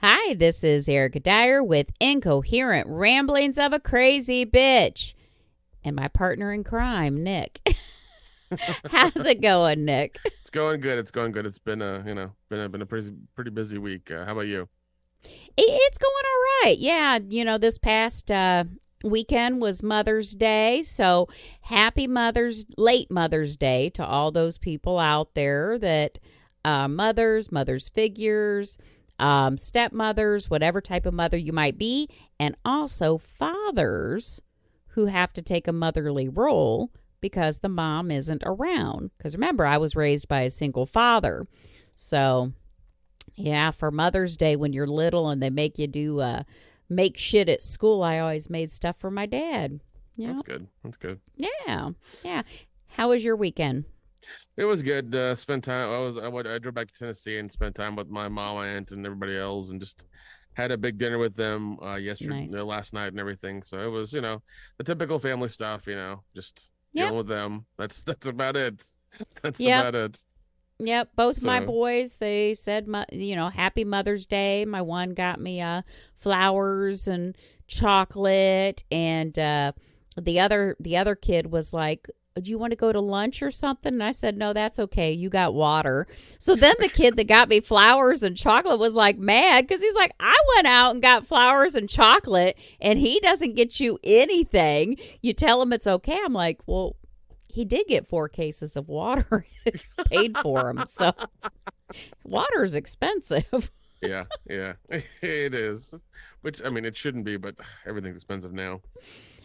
Hi, this is Erica Dyer with Incoherent Ramblings of a Crazy Bitch. And my partner in crime, Nick. How's it going, Nick? It's going good. It's going good. It's been a pretty busy week. How about you? It's going all right. Yeah, this past weekend was Mother's Day. So late Mother's Day to all those people out there that mother's figures, stepmothers, whatever type of mother you might be, and also fathers who have to take a motherly role because the mom isn't around. Because remember, I was raised by a single father. So, yeah, for Mother's Day when you're little and they make you do make shit at school, I always made stuff for my dad. That's good. That's good. Yeah. How was your weekend? It was good. Spent time. I drove back to Tennessee and spent time with my mom, my aunt, and everybody else, and just had a big dinner with them yesterday, Nice. last night, and everything. So it was, the typical family stuff. Just Yep. dealing with them. That's about it. That's Yep. about it. Yep, both of my So boys, they said, Happy Mother's Day. My one got me flowers and chocolate, and the other kid was like, do you want to go to lunch or something? And I said, no, that's okay. You got water. So then the kid that got me flowers and chocolate was like mad because he's like, I went out and got flowers and chocolate and he doesn't get you anything. You tell him it's okay. I'm like, well, he did get 4 cases of water paid for him. So water is expensive. yeah, it is. Which, I mean, it shouldn't be, but everything's expensive now.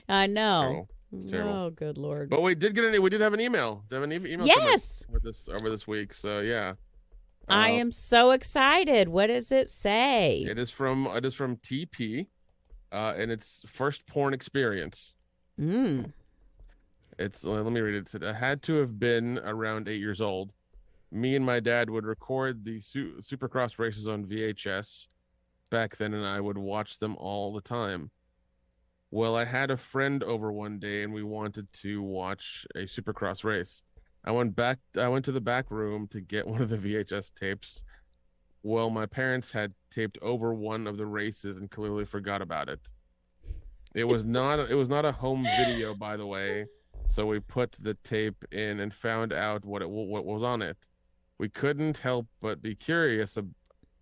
I know. Terrible. It's terrible. Oh, good Lord. But we did have an email. Did have an email Yes. over this week. So yeah. I am so excited. What does it say? It is from TP, and it's first porn experience. It's let me read it. It said, I had to have been around 8 years old. Me and my dad would record the Supercross races on VHS back then, and I would watch them all the time. Well, I had a friend over one day, and we wanted to watch a Supercross race. I went to the back room to get one of the VHS tapes. Well, my parents had taped over one of the races and clearly forgot about it. It was not a home video, by the way. So we put the tape in and found out what was on it. We couldn't help but be curious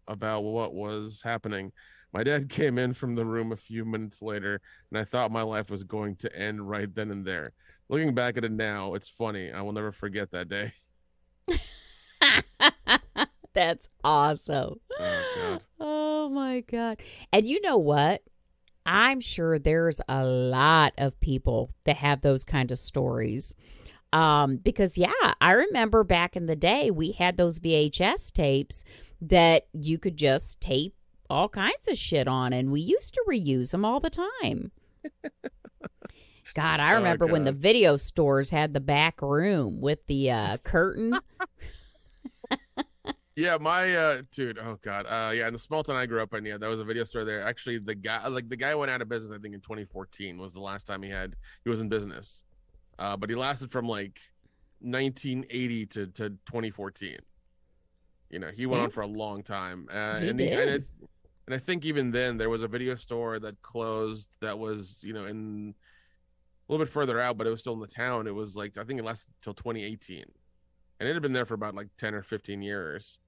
about what was happening. My dad came in from the room a few minutes later, and I thought my life was going to end right then and there. Looking back at it now, it's funny. I will never forget that day. That's awesome. Oh, God. Oh, my God. And you know what? I'm sure there's a lot of people that have those kind of stories. Because, yeah, I remember back in the day, we had those VHS tapes that you could just tape all kinds of shit on, and we used to reuse them all the time. God, I remember when the video stores had the back room with the curtain. Yeah, my dude, oh God. Yeah, in the small town I grew up in, yeah, there was a video store there. Actually, the guy went out of business, I think in 2014 was the last time he was in business. But he lasted from like 1980 to 2014. He went on for a long time. He did. And I think even then there was a video store that closed that was, in a little bit further out, but it was still in the town. It was like, I think it lasted till 2018. And it had been there for about like 10 or 15 years.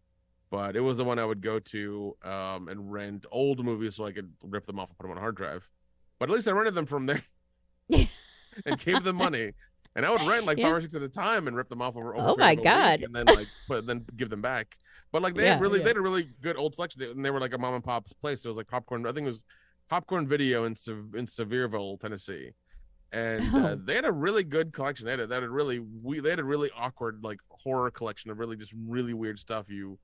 But it was the one I would go to and rent old movies so I could rip them off and put them on a hard drive. But at least I rented them from there and gave them money. And I would rent like 5 or 6 at a time and rip them off over Oh, my God. and then then give them back. But like they had a really good old selection, and they were like a mom and pop's place. It was like popcorn. I think it was Popcorn Video in Sevierville, Tennessee, and they had a really good collection. They had a really awkward like horror collection of really weird stuff you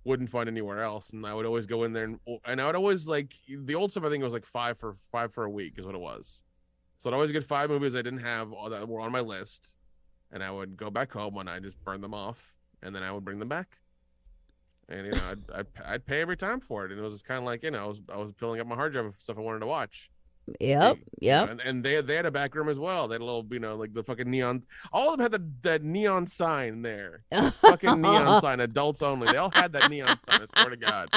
wouldn't find anywhere else. And I would always go in there and I would always like the old stuff. I think it was like five for a week is what it was. So I'd always get 5 movies I didn't have that were on my list, and I would go back home and I just burn them off, and then I would bring them back. And I'd pay every time for it, and it was kind of like I was filling up my hard drive with stuff I wanted to watch. Yep. And they had a back room as well. They had a little, like the fucking neon. All of them had that neon sign there. The fucking neon sign, adults only. They all had that neon sign. I swear to God.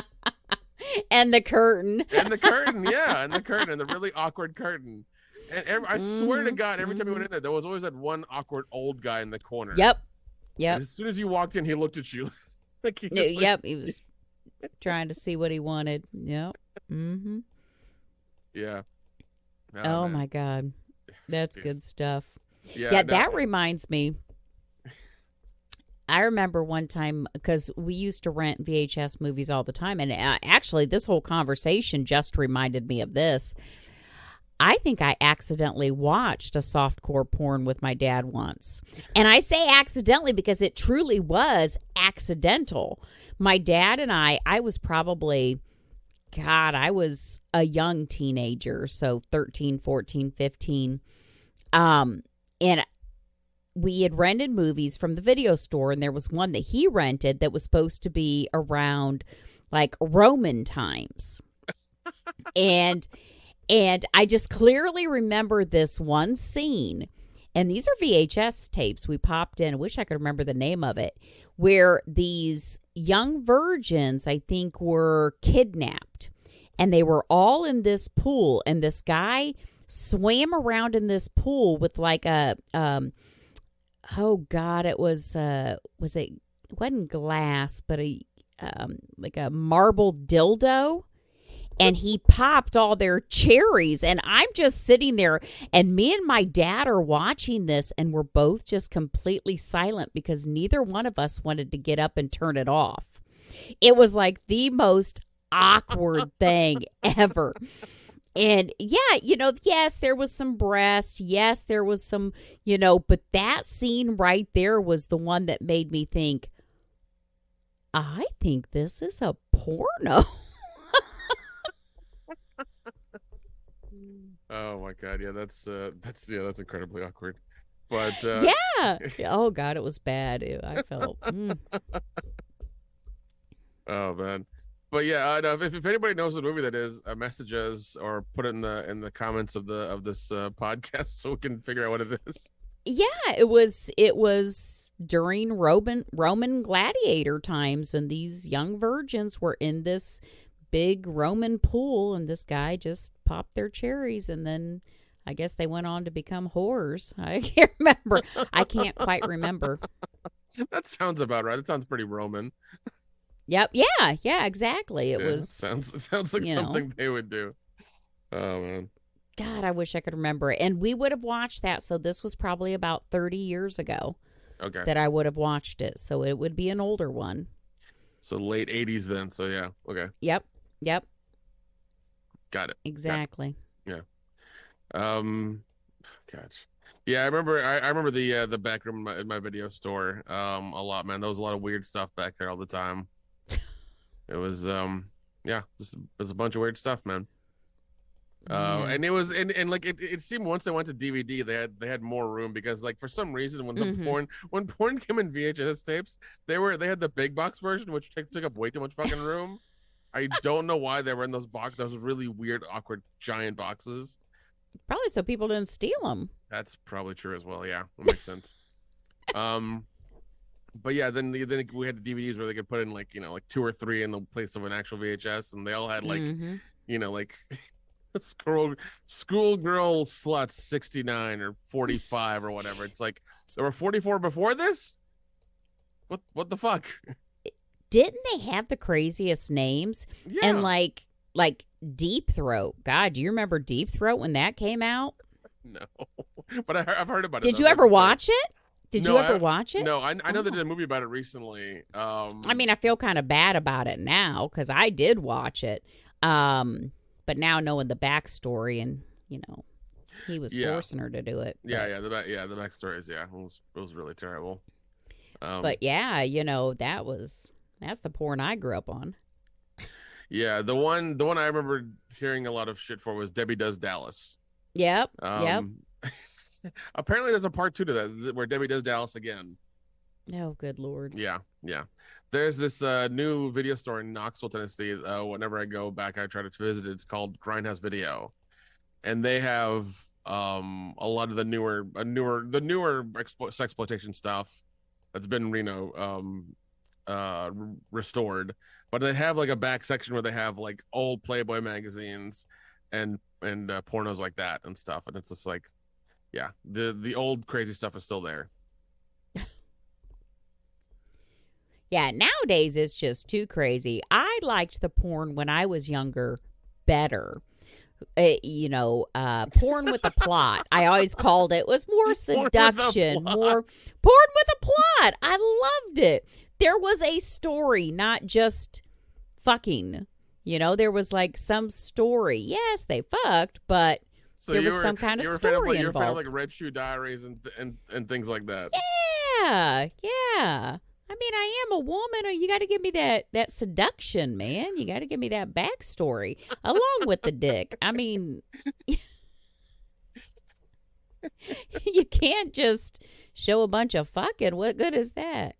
And the curtain. And the curtain, yeah, and the curtain, and the really awkward curtain. And I swear to God, every time we went in there was always that one awkward old guy in the corner. Yep. And as soon as you walked in, he looked at you. Like he he was trying to see what he wanted. Yep. Mm-hmm. Yeah. Oh my God. That's good stuff. Yeah, that reminds me. I remember one time, because we used to rent VHS movies all the time, and actually this whole conversation just reminded me of this. I think I accidentally watched a softcore porn with my dad once. And I say accidentally because it truly was accidental. My dad and I was probably, God, I was a young teenager, so 13, 14, 15. And we had rented movies from the video store, and there was one that he rented that was supposed to be around like Roman times. And I just clearly remember this one scene, and these are VHS tapes we popped in. I wish I could remember the name of it, where these young virgins, I think, were kidnapped, and they were all in this pool, and this guy swam around in this pool with like a, oh God, it wasn't glass, but like a marble dildo. And he popped all their cherries. And I'm just sitting there, and me and my dad are watching this, and we're both just completely silent because neither one of us wanted to get up and turn it off. It was like the most awkward thing ever. And yeah, yes, there was some breast. Yes, there was some, but that scene right there was the one that made me think, I think this is a porno. Oh my God, yeah, that's incredibly awkward. But yeah. Oh God, it was bad. I felt. Oh man, but yeah, if anybody knows what movie that is, message us or put it in the comments of this podcast so we can figure out what it is. Yeah, it was during Roman gladiator times, and these young virgins were in this big Roman pool, and this guy just popped their cherries, and then I guess they went on to become whores. I can't remember. I can't quite remember. That sounds about right. That sounds pretty Roman. Yep. Yeah, exactly. It sounds like something they would do. Oh man. God, I wish I could remember it. And we would have watched that, so this was probably about 30 years ago. Okay. That I would have watched it. So it would be an older one. So late 80s then. So yeah. Okay. Yep. Got it. Exactly. Yeah. Gosh. Yeah, I remember the back room in my video store a lot, man. There was a lot of weird stuff back there all the time. It was there's a bunch of weird stuff, man. And it was and like it seemed once they went to DVD they had more room, because like for some reason when porn came in VHS tapes, they had the big box version, which took up way too much fucking room. I don't know why they were in those really weird, awkward, giant boxes. Probably so people didn't steal them. That's probably true as well. Yeah, that makes sense. But yeah, then we had the DVDs where they could put in like 2 or 3 in the place of an actual VHS, and they all had like like schoolgirl slut 69 or 45 or whatever. It's like there were 44 before this. What the fuck? Didn't they have the craziest names? Yeah. And like Deep Throat. God, do you remember Deep Throat when that came out? No, but I've heard about it. Did you ever watch it? Did you ever watch it? No, I know they did a movie about it recently. I mean, I feel kind of bad about it now because I did watch it. But now knowing the backstory, and he was forcing her to do it. But... the backstory is it was really terrible. But yeah, that's the porn I grew up on. Yeah, the one I remember hearing a lot of shit for was Debbie Does Dallas. Yep. Apparently, there's a part 2 to that where Debbie Does Dallas again. Oh, good Lord. Yeah. There's this new video store in Knoxville, Tennessee. Whenever I go back, I try to visit it. It's called Grindhouse Video, and they have a lot of the newer sexploitation stuff that's been restored, but they have like a back section where they have like old Playboy magazines and pornos like that and stuff, and it's just like, yeah, the old crazy stuff is still there. Yeah, nowadays it's just too crazy. I liked the porn when I was younger better. Porn with a plot. I always called it. Was more seduction, more porn with a plot. I loved it. There was a story, not just fucking. There was like some story. Yes, they fucked, but there was some kind of story involved. You're a fan of like Red Shoe Diaries and things like that. Yeah. I mean, I am a woman. You got to give me that seduction, man. You got to give me that backstory along with the dick. I mean, you can't just show a bunch of fucking. What good is that?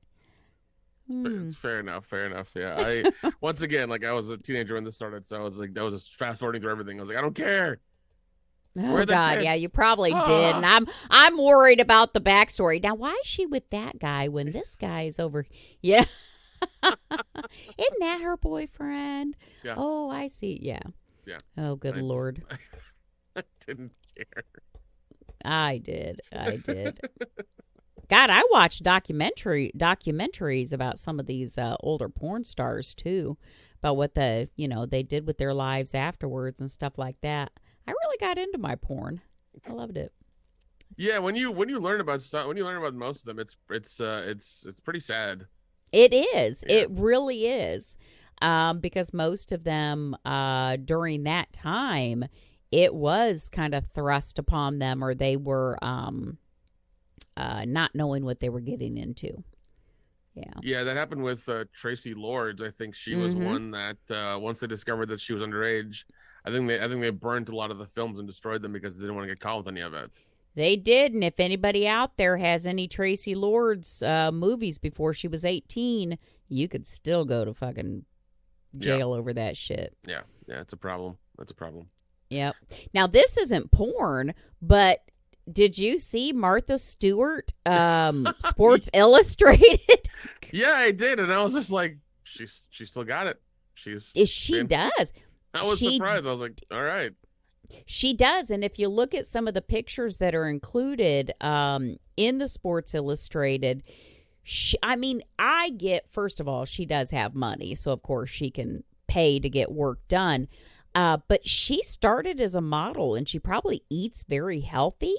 It's fair enough. Yeah. Once again, like I was a teenager when this started, so I was just fast forwarding through everything. I was like, I don't care. Oh God, yeah, you probably did, and I'm worried about the backstory. Now, why is she with that guy when this guy's over? Yeah, isn't that her boyfriend? Yeah. Oh, I see. Yeah. Oh, good Lord. I didn't care. I did. God, I watched documentaries about some of these older porn stars too, about what they did with their lives afterwards and stuff like that. I really got into my porn. I loved it. Yeah, when you learn about most of them, it's pretty sad. It is. Yeah. It really is. Because most of them during that time, it was kind of thrust upon them, or they were not knowing what they were getting into. Yeah, that happened with Tracy Lords. I think she was one that once they discovered that she was underage, I think they burned a lot of the films and destroyed them because they didn't want to get caught with any of it. They did, and if anybody out there has any Tracy Lords movies before she was 18, you could still go to fucking jail over that shit. Yeah, it's a problem. That's a problem. Yep. Now, this isn't porn, but did you see Martha Stewart, Sports Illustrated? Yeah, I did, and I was just like, she still got it. She does. I was surprised. I was like, all right. She does, and if you look at some of the pictures that are included in the Sports Illustrated, I get, first of all, she does have money, so of course she can pay to get work done. But she started as a model, and she probably eats very healthy.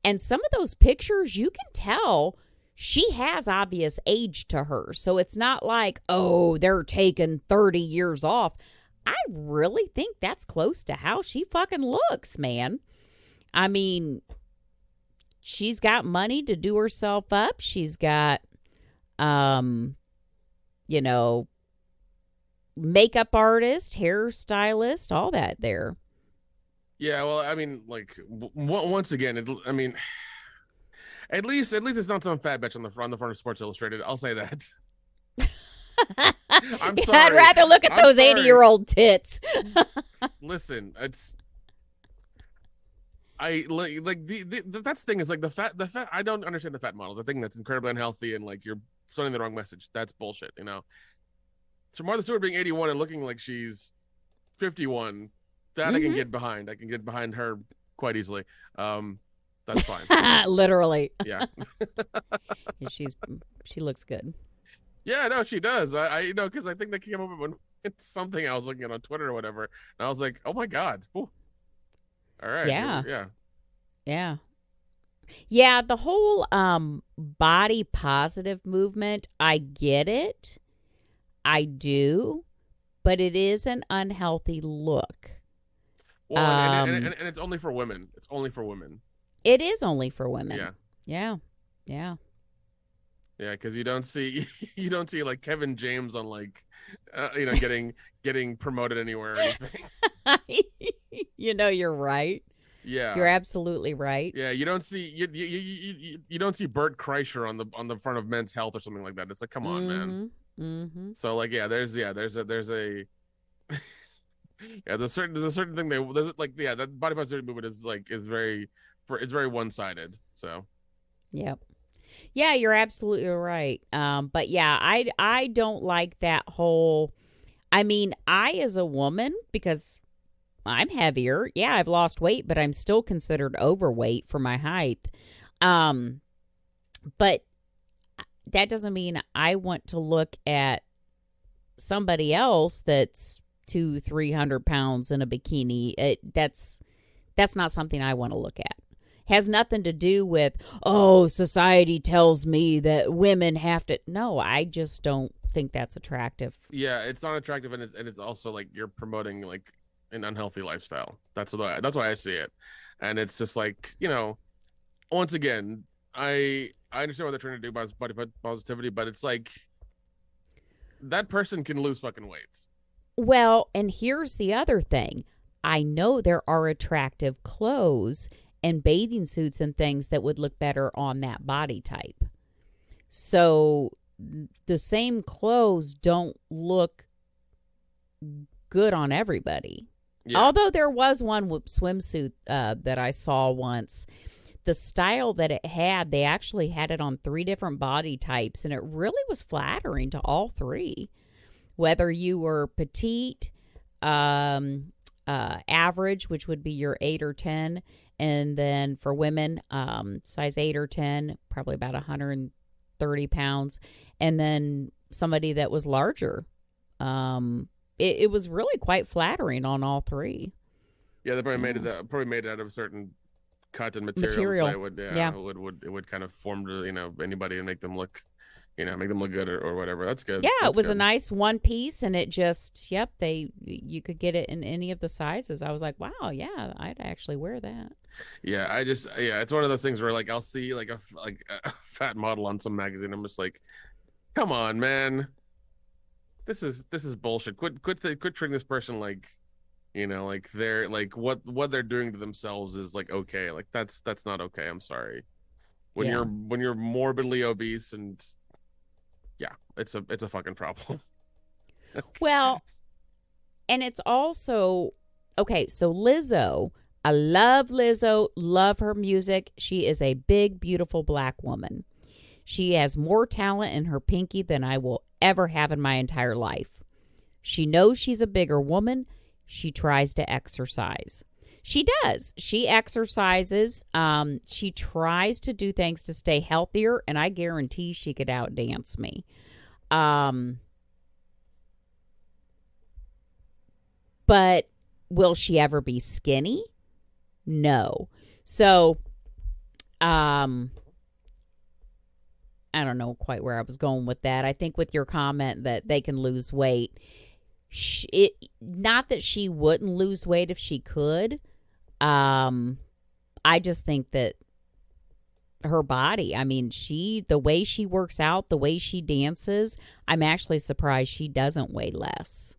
And some of those pictures, you can tell she has obvious age to her. So it's not like, oh, they're taking 30 years off. I really think that's close to how she fucking looks, man. I mean, she's got money to do herself up. She's got, makeup artist, hairstylist, all that there. Yeah, well, I mean, like once again, at least it's not some fat bitch on the front of Sports Illustrated. I'll say that. I'm sorry. I'd rather look at those 80-year-old tits. Listen, that's the thing is like the fat. I don't understand the fat models. I think that's incredibly unhealthy and like you're sending the wrong message. That's bullshit. So Martha Stewart being 81 and looking like she's 51, that I can get behind. I can get behind her quite easily. That's fine. Literally. Yeah. She looks good. Yeah, no, she does. I because I think they came up with something I was looking at on Twitter or whatever, and I was like, oh my God. Ooh. All right. Yeah. Yeah, the whole body positive movement, I get it. I do, but it is an unhealthy look. Well, and it's only for women. It's only for women. It is only for women. Yeah. Yeah, because you don't see like Kevin James on like, getting promoted anywhere or anything. You're right. Yeah, you're absolutely right. Yeah, you don't see you don't see Bert Kreischer on the front of Men's Health or something like that. It's like, come on, man. Mm-hmm. So like, there's a there's a certain thing that body positivity movement is very one-sided. So yep. Yeah, you're absolutely right. But yeah, I don't like that whole. I mean, I as a woman, because I'm heavier. Yeah, I've lost weight, but I'm still considered overweight for my height. Um, but that doesn't mean I want to look at somebody else that's 200-300 pounds in a bikini. That's not something I want to look at. Has nothing to do with, oh, society tells me that women have to. No, I just don't think that's attractive. Yeah, it's not attractive, and it's also like you're promoting like an unhealthy lifestyle. That's why I see it, and it's just like, once again, I understand what they're trying to do by body positivity, but it's like that person can lose fucking weight. Well, and here's the other thing. I know there are attractive clothes and bathing suits and things that would look better on that body type. So the same clothes don't look good on everybody. Yeah. Although there was one swimsuit that I saw once. The style that it had, they actually had it on 3 different body types, and it really was flattering to all 3. Whether you were petite, average, which would be your 8 or 10, and then for women, size 8 or 10, probably about 130 pounds, and then somebody that was larger. It was really quite flattering on all 3. Yeah, they probably made it out of a certain cut and material. So it would kind of form to anybody and make them look good or whatever. That's good. Yeah, That's it was good. a nice one piece, and it just you could get it in any of the sizes. I was like, wow, yeah, I'd actually wear that. Yeah, it's one of those things where like I'll see like a fat model on some magazine. I'm just like, come on, man, this is bullshit. Quit treating this person like, like they're like what they're doing to themselves is like okay. Like that's not okay. I'm sorry. When you're morbidly obese, and yeah, it's a fucking problem. Well, and it's also okay. So Lizzo, I love Lizzo, love her music. She is a big, beautiful black woman. She has more talent in her pinky than I will ever have in my entire life. She knows she's a bigger woman. She tries to exercise. She does. She exercises. She tries to do things to stay healthier, and I guarantee she could outdance me. But will she ever be skinny? No. So, I don't know quite where I was going with that. I think with your comment that they can lose weight, not that she wouldn't lose weight if she could. I just think that her body, I mean, the way she works out, the way she dances, I'm actually surprised she doesn't weigh less.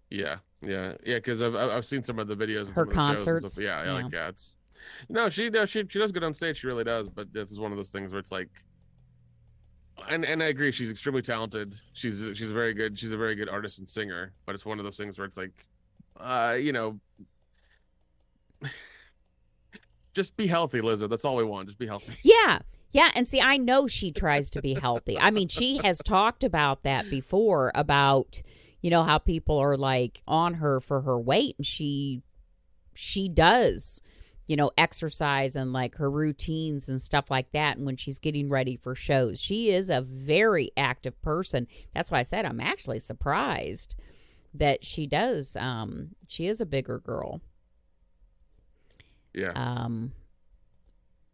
Yeah, because I've seen some of the videos, her concerts. Yeah, like that. She does good on stage. She really does. But this is one of those things where it's like, and I agree, she's extremely talented. She's very good. She's a very good artist and singer. But it's one of those things where it's like, just be healthy, Lizzo. That's all we want. Just be healthy. Yeah. And see, I know she tries to be healthy. I mean, she has talked about that before, about, how people are like on her for her weight, and she does, exercise and like her routines and stuff like that. And when she's getting ready for shows, she is a very active person. That's why I said I'm actually surprised that she does. She is a bigger girl. Yeah.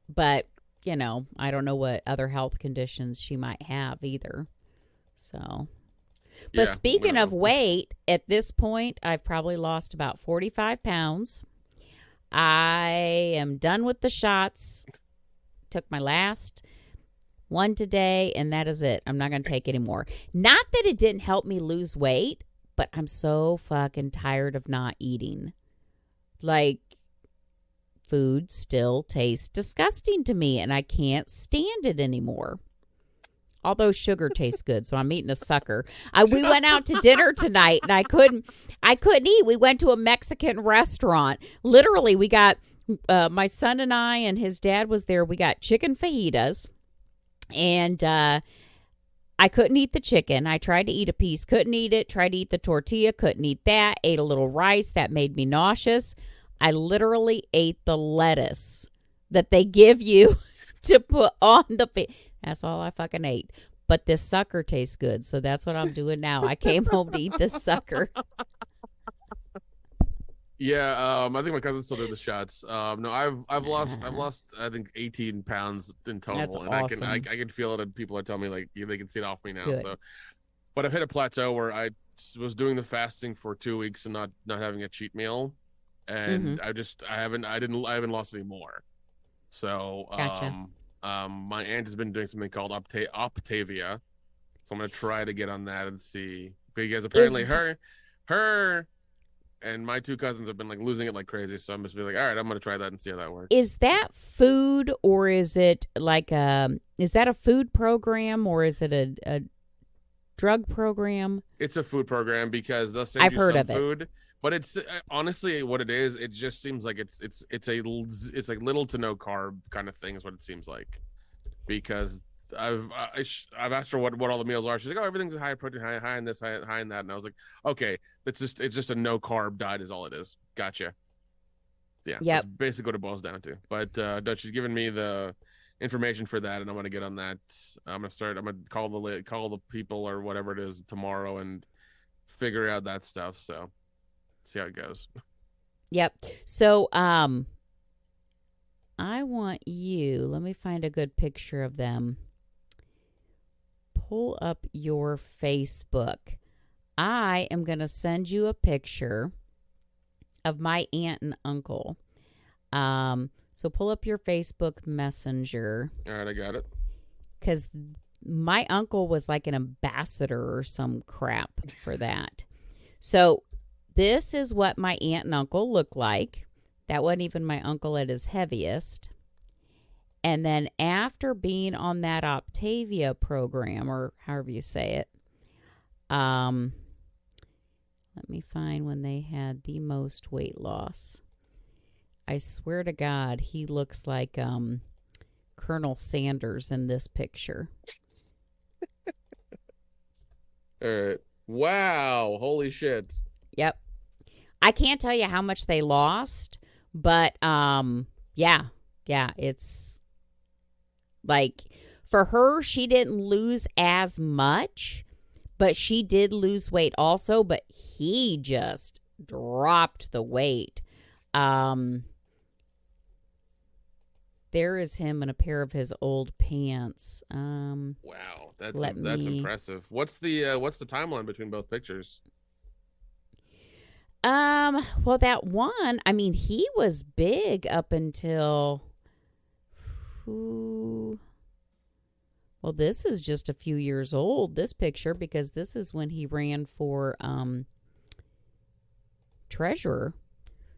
But, I don't know what other health conditions she might have either. So, but speaking of weight, at this point, I've probably lost about 45 pounds. I am done with the shots. Took my last one today, and that is it. I'm not going to take any more. Not that it didn't help me lose weight, but I'm so fucking tired of not eating. Like, food still tastes disgusting to me, and I can't stand it anymore. Although sugar tastes good, so I'm eating a sucker. We went out to dinner tonight, and I couldn't eat. We went to a Mexican restaurant. Literally, we got my son and I, and his dad was there. We got chicken fajitas, And I couldn't eat the chicken. I tried to eat a piece, couldn't eat it. Tried to eat the tortilla, couldn't eat that. Ate a little rice, that made me nauseous. I literally ate the lettuce that they give you to put on the That's all I fucking ate. But this sucker tastes good, so that's what I'm doing now. I came home to eat this sucker. Yeah, I think my cousin's still doing the shots. No, I've lost I think 18 pounds in total, That's and awesome. I can feel it, and people are telling me like they can see it off me now. Good. So, but I've hit a plateau where I was doing the fasting for 2 weeks and not having a cheat meal, and I haven't lost any more. So, Gotcha. my aunt has been doing something called Optavia, so I'm gonna try to get on that and see, because apparently her and my two cousins have been like losing it like crazy. So I'm just be like, all right, I'm gonna try that and see how that works. Is that food, or is it like is that a food program, or is it a drug program? It's a food program, because they'll send I've you heard some of food, but it's honestly what it is. It just seems like it's like little to no carb kind of thing is what it seems like, because I've asked her what all the meals are. She's like, oh, everything's high protein, high in this, high in that, and I was like, okay, it's just a no carb diet is all it is. Gotcha. Yeah, Yep. that's basically what it boils down to. But she's given me the information for that, and I'm gonna get on that. I'm gonna call the people or whatever it is tomorrow and figure out that stuff. So see how it goes. Yep. So I want you, let me find a good picture of them. Pull up your Facebook. I am going to send you a picture of my aunt and uncle. So pull up your Facebook Messenger. All right, I got it. Because my uncle was like an ambassador or some crap for that. So this is what my aunt and uncle look like. That wasn't even my uncle at his heaviest. And then after being on that Optavia program, or however you say it, let me find when they had the most weight loss. I swear to God, he looks like Colonel Sanders in this picture. All right. Wow. Holy shit. Yep. I can't tell you how much they lost, but yeah, it's like, for her, she didn't lose as much, but she did lose weight also, but he just dropped the weight. There is him in a pair of his old pants. Wow, that's impressive. What's the timeline between both pictures? Well, that one, I mean, he was big up until, well, this is just a few years old, this picture, because this is when he ran for treasurer.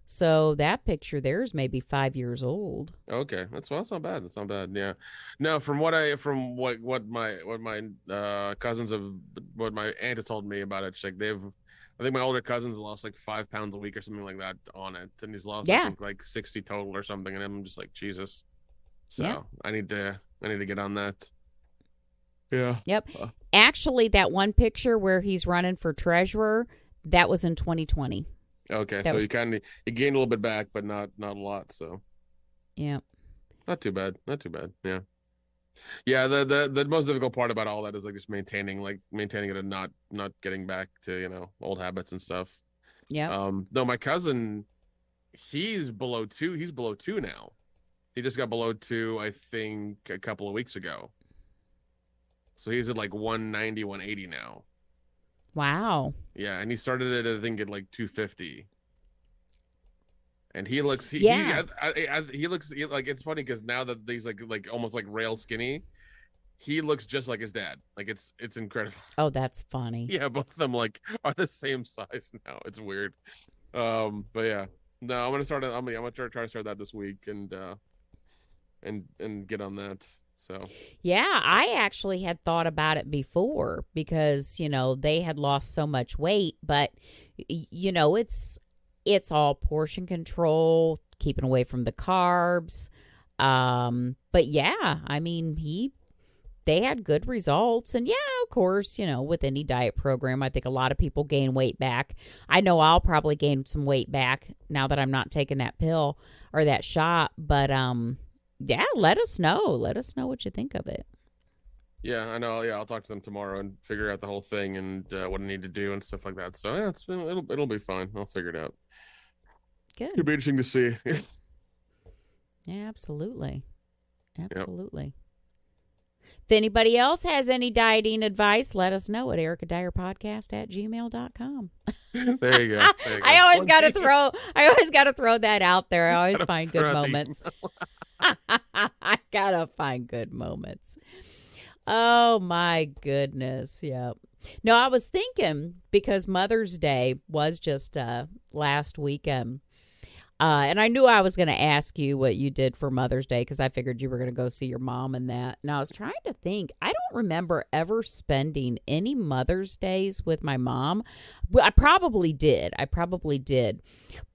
So that picture there is maybe 5 years old. Okay, that's not bad. That's not bad. Yeah, no. From what my cousins have, what my aunt has told me about it, like I think my older cousins lost like 5 pounds a week or something like that on it, and he's lost I think like 60 total or something, and I'm just like, Jesus. So I need to get on that. Yeah. Yep. Actually, that one picture where he's running for treasurer, that was in 2020. Okay, so he gained a little bit back, but not a lot. So, yeah, not too bad. Yeah, yeah. The most difficult part about all that is like just maintaining it and not getting back to old habits and stuff. Yeah. Though my cousin, he's below 2. He's below 2 now. He just got below 2, I think, a couple of weeks ago. So he's at like 190, 180 now. Wow. Yeah, and he started it, I think, at like 250. And he looks, he looks like, it's funny because now that he's like almost like rail skinny, he looks just like his dad. Like it's incredible. Oh, that's funny. Yeah, both of them like are the same size now. It's weird. But yeah, no, I'm gonna try to start that this week and get on that. So yeah, I actually had thought about it before because they had lost so much weight, but it's all portion control, keeping away from the carbs. But yeah, I mean, he they had good results. And yeah, of course, with any diet program, I think a lot of people gain weight back. I know I'll probably gain some weight back now that I'm not taking that pill or that shot. But yeah, let us know. Let us know what you think of it. Yeah, I know. Yeah, I'll talk to them tomorrow and figure out the whole thing and what I need to do and stuff like that. So yeah, it'll be fine. I'll figure it out. Good. It'll be interesting to see. Yeah, absolutely. Absolutely. Yep. If anybody else has any dieting advice, let us know at ericadyerpodcast@gmail.com. There you go. I always got to throw that out there. I always find good moments. I got to find good moments. Oh my goodness. Yep. No, I was thinking because Mother's Day was just last weekend. And I knew I was going to ask you what you did for Mother's Day because I figured you were going to go see your mom and that. And I was trying to think. I don't remember ever spending any Mother's Days with my mom. Well, I probably did.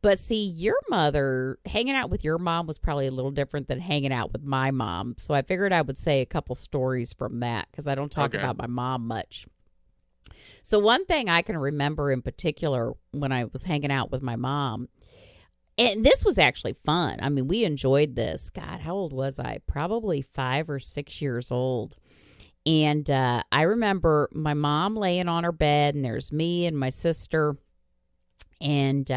But see, your mother, hanging out with your mom was probably a little different than hanging out with my mom. So I figured I would say a couple stories from that because I don't talk about my mom much. So one thing I can remember in particular when I was hanging out with my mom, and this was actually fun. I mean, we enjoyed this. God, how old was I? Probably 5 or 6 years old. And I remember my mom laying on her bed, and there's me and my sister. And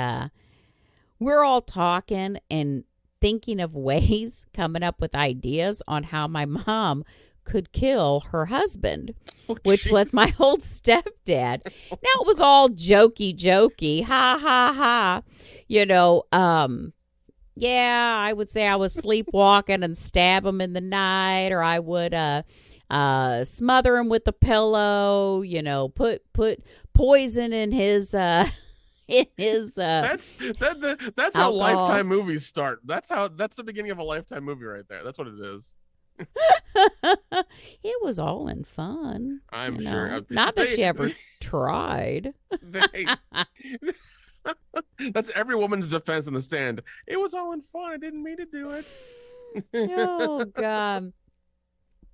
we're all talking and thinking of ways, coming up with ideas on how my mom could kill her husband, which was my old stepdad. Now, it was all jokey, ha, ha, ha. Yeah, I would say I was sleepwalking and stab him in the night, or I would smother him with a pillow, put poison in his that's how Lifetime movies start. That's the beginning of a Lifetime movie right there. That's what it is. It was all in fun. I'm sure. Not that she ever tried. That's every woman's defense in the stand. It was all in fun. I didn't mean to do it. Oh God.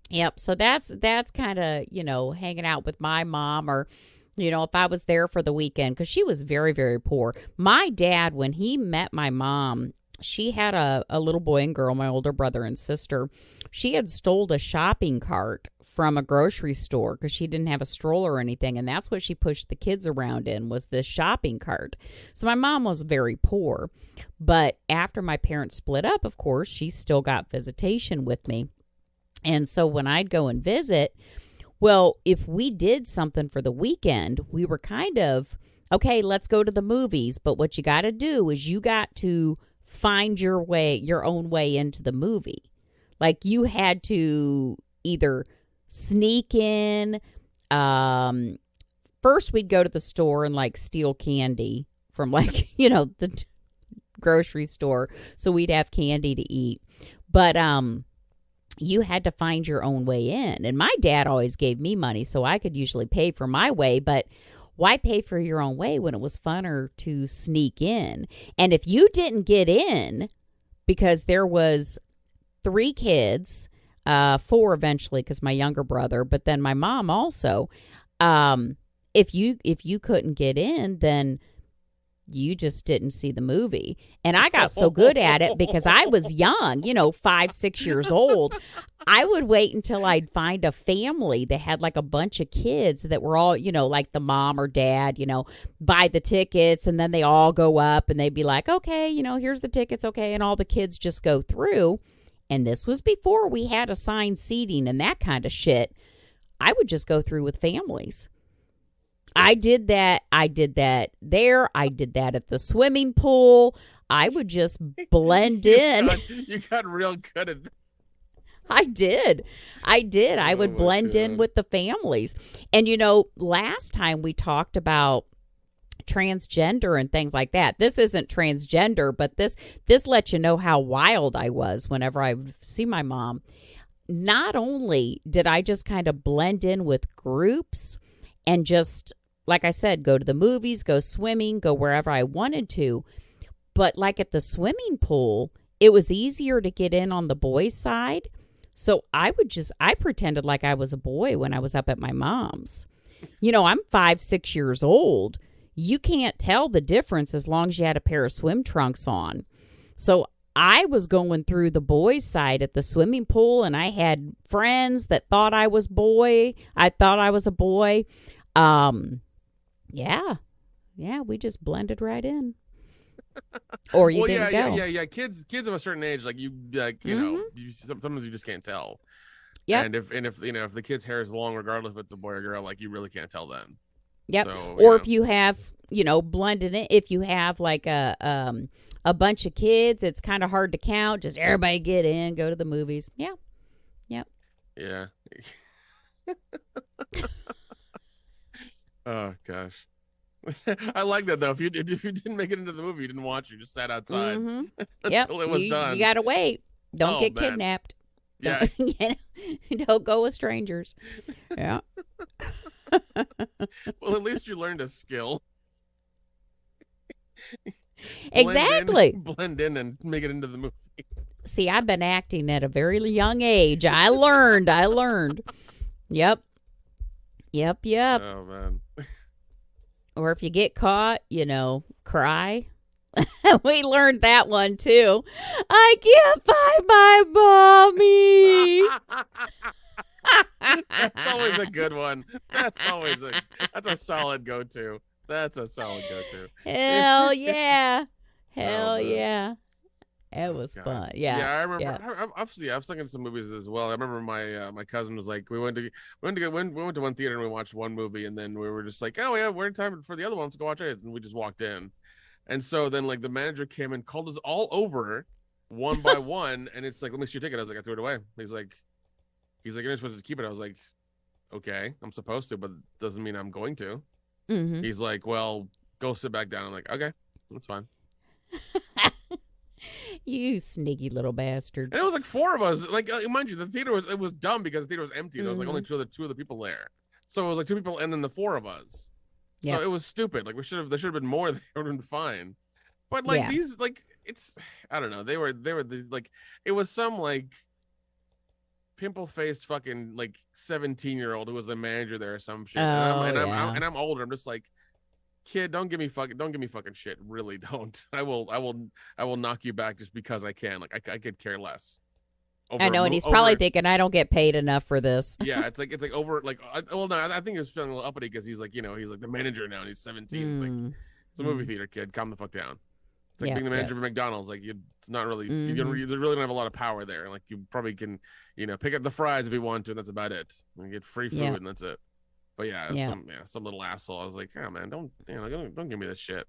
Yep. So that's kind of hanging out with my mom, or if I was there for the weekend, because she was very, very poor. My dad, when he met my mom, she had a little boy and girl, my older brother and sister. She had stole a shopping cart from a grocery store because she didn't have a stroller or anything, and that's what she pushed the kids around in, was this shopping cart. So my mom was very poor, but after my parents split up, of course, she still got visitation with me. And so when I'd go and visit, well, if we did something for the weekend, we were kind of, okay, let's go to the movies, but what you got to do is you got to find your own way into the movie. Like, you had to either sneak in. First, we'd go to the store and steal candy from the grocery store, so we'd have candy to eat. But you had to find your own way in. And my dad always gave me money, so I could usually pay for my way. But why pay for your own way when it was funner to sneak in? And if you didn't get in, because there was 3 kids, 4 eventually, because my younger brother, but then my mom also, if you couldn't get in, then you just didn't see the movie. And I got so good at it because I was young, 5, 6 years old. I would wait until I'd find a family that had a bunch of kids that were all, like the mom or dad, buy the tickets, and then they all go up and they'd be like, okay, here's the tickets. Okay. And all the kids just go through. And this was before we had assigned seating and that kind of shit. I would just go through with families. I did that there. I did that at the swimming pool. I would just blend in. You got real good at that. I did. I would blend in with the families. And, last time we talked about transgender and things like that. This isn't transgender, but this lets you know how wild I was whenever I would see my mom. Not only did I just kind of blend in with groups and just, like I said, go to the movies, go swimming, go wherever I wanted to, but at the swimming pool, it was easier to get in on the boys' side. So I pretended like I was a boy when I was up at my mom's. You know, I'm 5, 6 years old. You can't tell the difference as long as you had a pair of swim trunks on. So I was going through the boys' side at the swimming pool, and I had friends that thought I was boy. I thought I was a boy. Yeah, we just blended right in. Or you didn't go. Yeah. Kids of a certain age, like you know, sometimes you just can't tell. Yeah. And if you know, if the kid's hair is long, regardless if it's a boy or girl, like you really can't tell then. Yep. So, or if you have, you know, blended in, if you have like a bunch of kids, it's kind of hard to count. Just everybody get in, go to the movies. Yeah. Yep. Yeah. Oh gosh. I like that though. If you didn't make it into the movie, you didn't watch. You just sat outside until it was done. You gotta wait. Don't get kidnapped. Yeah. Don't go with strangers. Yeah. Well, at least you learned a skill. Exactly. Blend in and make it into the movie. See, I've been acting at a very young age. I learned. Yep. Oh man. Or if you get caught, you know, cry. We learned that one too. I can't find my mommy. That's always a good one. That's a solid go-to. Hell yeah. Hell yeah. It was fun. Yeah. Yeah, I remember. Yeah. Obviously, I've sung in some movies as well. I remember my cousin was like, we went to one theater and we watched one movie, and then we were just like, oh yeah, we're in time for the other one. Let's go watch it, and we just walked in. And so then like the manager came and called us all over, one by one, and it's like, let me see your ticket. I was like, I threw it away. He's like, you're not supposed to keep it. I was like, okay, I'm supposed to, but it doesn't mean I'm going to. Mm-hmm. He's like, well, go sit back down. I'm like, okay, that's fine. You sneaky little bastard. And it was like 4 of us. Like, mind you, the theater was dumb because the theater was empty. There was like only two of the people there. So it was like 2 people and then the 4 of us. So it was stupid. Like there should have been more. They would have been fine. But like these, like it's, I don't know. They were like, it was some like pimple faced fucking like 17-year-old who was the manager there or some shit. And I'm older. I'm just like, kid, don't give me fucking shit. Really don't. I will knock you back just because I can. Like I could care less. I know, and he's probably thinking I don't get paid enough for this. Yeah, it's like over like. Well, no, I think he was feeling a little uppity because he's like, you know, he's like the manager now and he's 17. It's like it's a movie theater, kid. Calm the fuck down. It's like being the manager of McDonald's. Like it's not really you really don't have a lot of power there. Like you probably can, you know, pick up the fries if you want to, and that's about it. And you get free food and that's it. But some little asshole. I was like, oh man, don't give me that shit.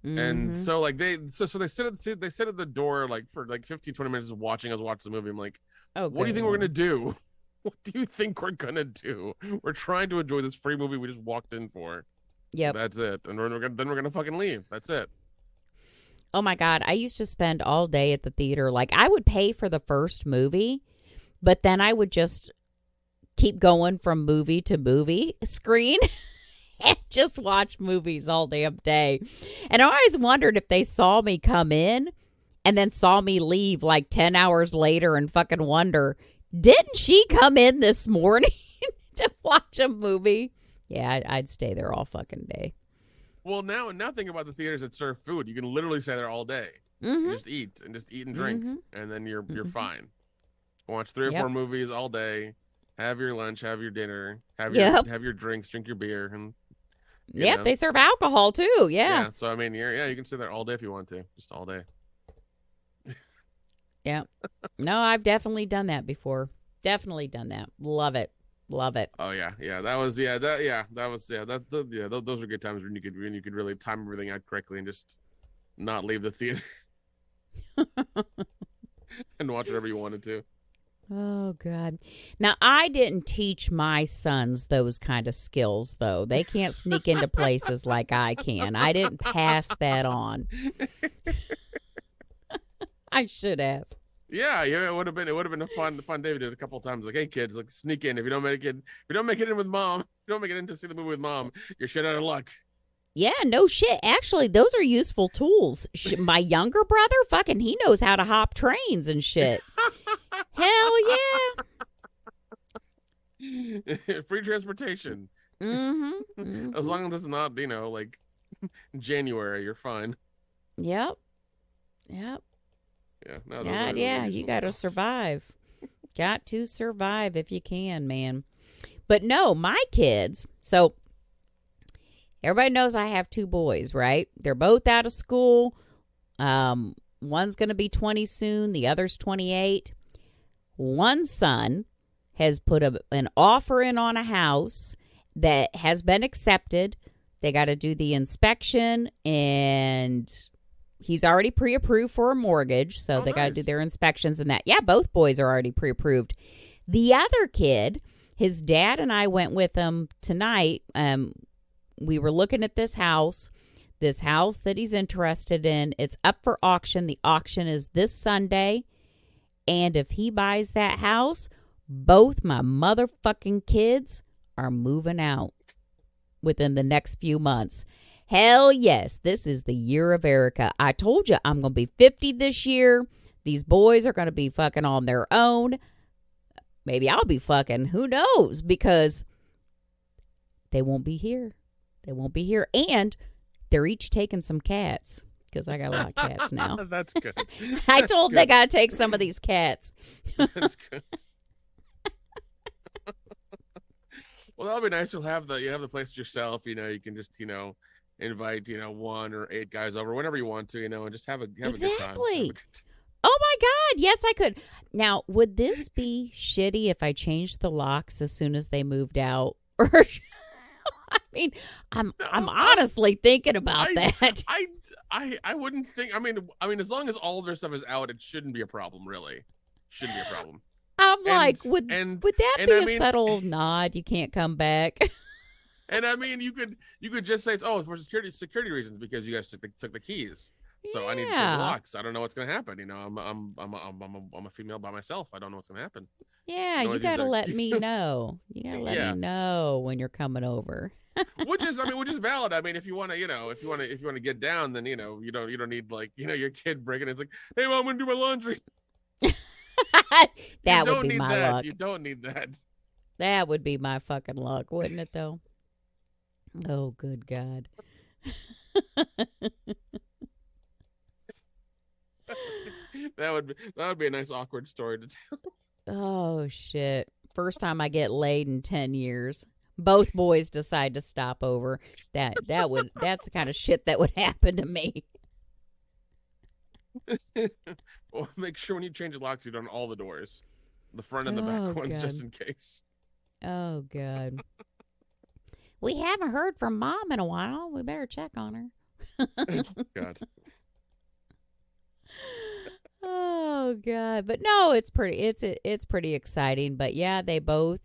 And so like they sit at the door like for like 15-20 minutes watching us watch the movie. I'm like, what do you think we're gonna do? What do you think we're gonna do? We're trying to enjoy this free movie we just walked in for. Yep, that's it. And we're gonna fucking leave. That's it. Oh my God, I used to spend all day at the theater. Like I would pay for the first movie, but then I would just keep going from movie to movie screen and just watch movies all damn day. And I always wondered if they saw me come in and then saw me leave like 10 hours later and fucking wonder, didn't she come in this morning to watch a movie? Yeah, I'd stay there all fucking day. Well, now think about the theaters that serve food. You can literally stay there all day. You just eat and drink, and then you're fine. Watch 3 or 4 movies all day. Have your lunch, have your dinner, have your drinks, drink your beer, and they serve alcohol too. Yeah. So I mean, you can sit there all day if you want to, just all day. Yeah. No, I've definitely done that before. Definitely done that. Love it. Oh yeah. Those are good times when you could really time everything out correctly and just not leave the theater and watch whatever you wanted to. Oh, God. Now, I didn't teach my sons those kind of skills, though. They can't sneak into places like I can. I didn't pass that on. I should have. Yeah, it would have been a fun day. We did it a couple of times. Like, hey, kids, like sneak in. If you don't make it in with mom, if you don't make it in to see the movie with mom, you're shit out of luck. Yeah, no shit. Actually, those are useful tools. My younger brother, fucking, he knows how to hop trains and shit. Hell yeah. Free transportation. Mm-hmm. As long as it's not, like January, you're fine. Yep. Yeah. No, Yeah. You got to survive. Got to survive if you can, man. But no, my kids. So everybody knows I have 2 boys, right? They're both out of school. One's going to be 20 soon. The other's 28. One son has put an offer in on a house that has been accepted. They got to do the inspection, and he's already pre-approved for a mortgage, so they got to do their inspections and that. Yeah, both boys are already pre-approved. The other kid, his dad and I went with him tonight. We were looking at this house that he's interested in. It's up for auction. The auction is this Sunday, and if he buys that house, both my motherfucking kids are moving out within the next few months. Hell yes, this is the year of Erica. I told you I'm going to be 50 this year. These boys are going to be fucking on their own. Maybe I'll be fucking. Who knows? Because they won't be here. They won't be here. And they're each taking some cats because I got a lot of cats now. That's good. I told them they got to take some of these cats. That's good. Well, that'll be nice. You have the place to yourself. You can just invite 1 or 8 guys over whenever you want to. And just have a good time. Exactly. Oh my God! Yes, I could. Now, would this be shitty if I changed the locks as soon as they moved out? Or I mean, I'm honestly thinking about that. I wouldn't think. I mean, as long as all of their stuff is out, it shouldn't be a problem. Really, shouldn't be a problem. I'm like, would that be a subtle nod? You can't come back. And I mean, you could just say it's for security reasons because you guys took the keys. So I need to check the locks. I don't know what's gonna happen. I'm a female by myself. I don't know what's gonna happen. Yeah, you gotta let me know. You gotta let me know when you're coming over. which is valid. I mean, if you want to get down, then you don't need like your kid breaking. It's like, hey mom, I'm gonna do my laundry. That would be my luck. You don't need that. That would be my fucking luck, wouldn't it though? Oh, good God. That would be a nice awkward story to tell. Oh shit. First time I get laid in 10 years. Both boys decide to stop over. That's the kind of shit that would happen to me. Well, make sure when you change the locks, you've done all the doors, the front and the back ones, God. Just in case. Oh God. We haven't heard from Mom in a while. We better check on her. God. Oh God. But no, it's pretty exciting. But yeah, they both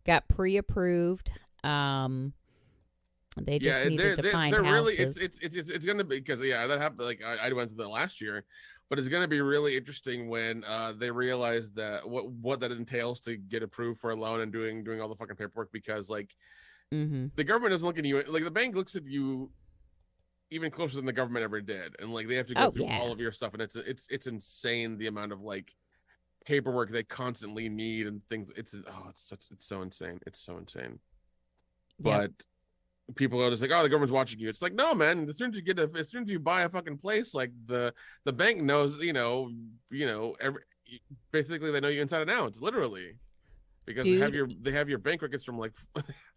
got pre-approved. They just needed to find houses. It's gonna be because that happened. Like I went through that last year, but it's gonna be really interesting when they realize that what that entails to get approved for a loan and doing all the fucking paperwork because like the government doesn't look at you like the bank looks at you even closer than the government ever did, and like they have to go through all of your stuff, and it's insane the amount of like paperwork they constantly need and things. It's so insane. It's so insane. But people are just like, oh, the government's watching you. It's like, no, man. As soon as you buy a fucking place, like the bank knows, basically they know you inside and out, literally, because they have your bank records from like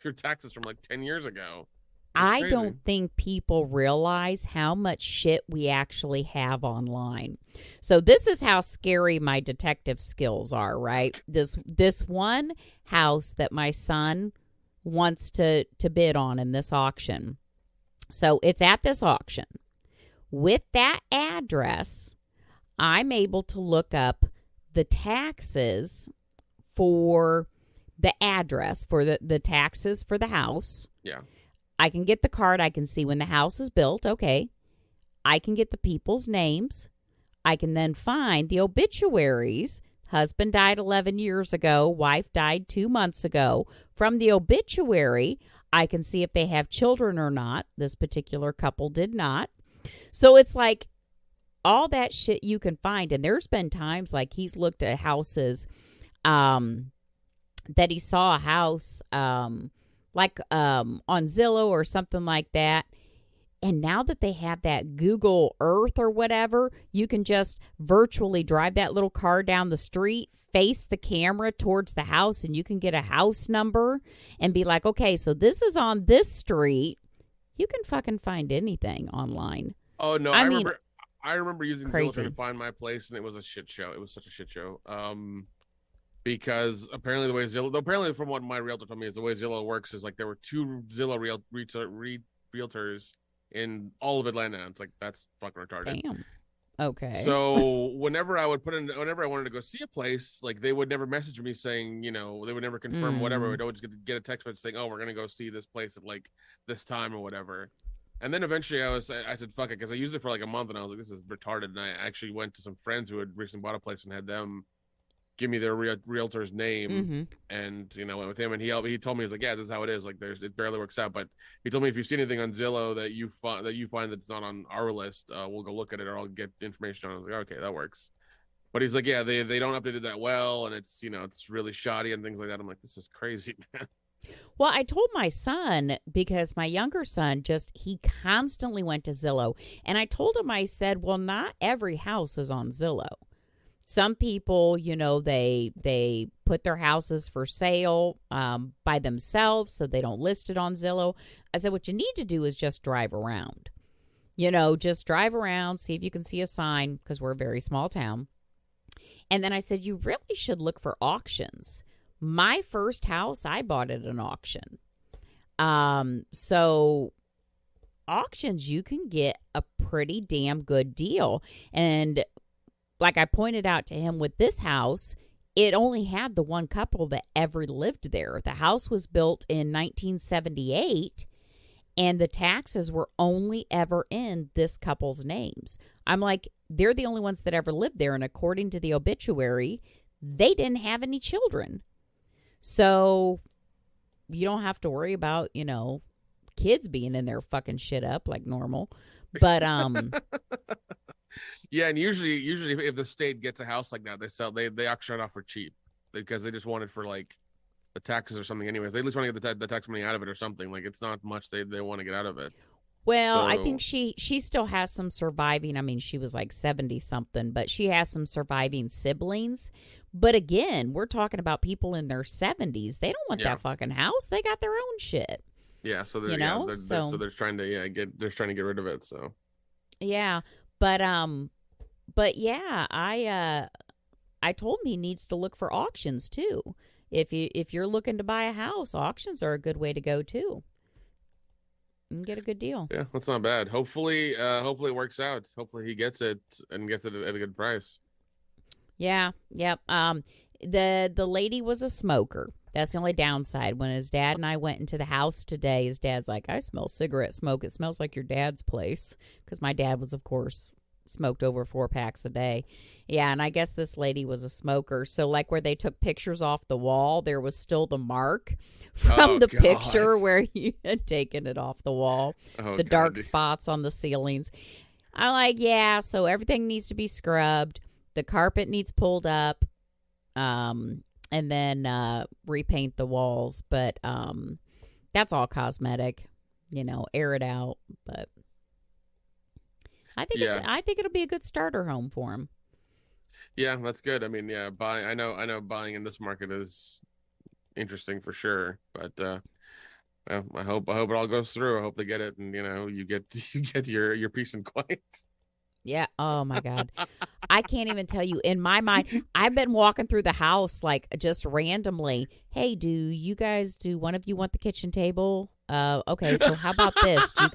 your taxes from like 10 years ago. I don't think people realize how much shit we actually have online. So this is how scary my detective skills are, right? This one house that my son wants to bid on in this auction. So it's at this auction. With that address, I'm able to look up the taxes for the address, for the taxes for the house. Yeah. I can get the card. I can see when the house is built. Okay. I can get the people's names. I can then find the obituaries. Husband died 11 years ago. Wife died 2 months ago. From the obituary, I can see if they have children or not. This particular couple did not. So it's like all that shit you can find. And there's been times like he's looked at houses that he saw a house on Zillow or something like that. And now that they have that Google Earth or whatever, you can just virtually drive that little car down the street, face the camera towards the house, and you can get a house number and be like, okay, so this is on this street. You can fucking find anything online. Oh, no, I remember using crazy. Zillow to find my place, and it was a shit show. It was such a shit show. Because apparently the way apparently from what my realtor told me is the way Zillow works is like there were 2 Zillow realtors in all of Atlanta. It's like, that's fucking retarded. Damn. Okay. So whenever I wanted to go see a place, like they would never message me saying, they would never confirm whatever. I would just get a text message saying, oh, we're gonna go see this place at like this time or whatever. And then eventually I said fuck it, because I used it for like a month and I was like, this is retarded. And I actually went to some friends who had recently bought a place and had them give me their realtor's name, and went with him, and he told me, he's like, yeah, this is how it is, like it barely works out, but he told me, if you see anything on Zillow that you find that's not on our list, we'll go look at it, or I'll get information on it. I was like, okay, that works. But he's like, yeah, they don't update it that well, and it's it's really shoddy and things like that. I'm like, this is crazy, man. Well, I told my son, because my younger son he constantly went to Zillow, and I told him, I said, well, not every house is on Zillow. Some people, they put their houses for sale by themselves, so they don't list it on Zillow. I said, what you need to do is just drive around. Just drive around, see if you can see a sign, because we're a very small town. And then I said, you really should look for auctions. My first house, I bought at an auction. So auctions, you can get a pretty damn good deal. And like I pointed out to him, with this house, it only had the one couple that ever lived there. The house was built in 1978, and the taxes were only ever in this couple's names. I'm like, they're the only ones that ever lived there, and according to the obituary, they didn't have any children. So you don't have to worry about, kids being in there fucking shit up like normal. But yeah, and usually if the state gets a house like that, they auction it off for cheap, because they just want it for like the taxes or something anyways. They at least want to get the tax money out of it or something. Like, it's not much they want to get out of it. Well, so I think she still has some surviving. I mean, she was like 70 something, but she has some surviving siblings. But again, we're talking about people in their 70s. They don't want that fucking house. They got their own shit. Yeah, so they're so they're trying to get rid of it. So yeah, but yeah, I told him he needs to look for auctions too. If you're looking to buy a house, auctions are a good way to go too. And get a good deal. Yeah, that's not bad. Hopefully it works out. Hopefully he gets it and gets it at a good price. Yeah, yep. The lady was a smoker. That's the only downside. When his dad and I went into the house today, his dad's like, I smell cigarette smoke. It smells like your dad's place. Because my dad was, of course, smoked over 4 packs a day. Yeah, and I guess this lady was a smoker. So, like, where they took pictures off the wall, there was still the mark from the picture where he had taken it off the wall. The dark spots on the ceilings. I'm like, yeah, so everything needs to be scrubbed. The carpet needs pulled up. And then repaint the walls. But that's all cosmetic. Air it out. But I think it'll be a good starter home for him. Yeah, that's good. I mean, yeah, I know buying in this market is interesting for sure. But well, I hope it all goes through. I hope they get it, and you get your peace and quiet. Yeah. Oh my God. I can't even tell you. In my mind, I've been walking through the house like just randomly. Hey, do one of you want the kitchen table? Okay. So how about this? Do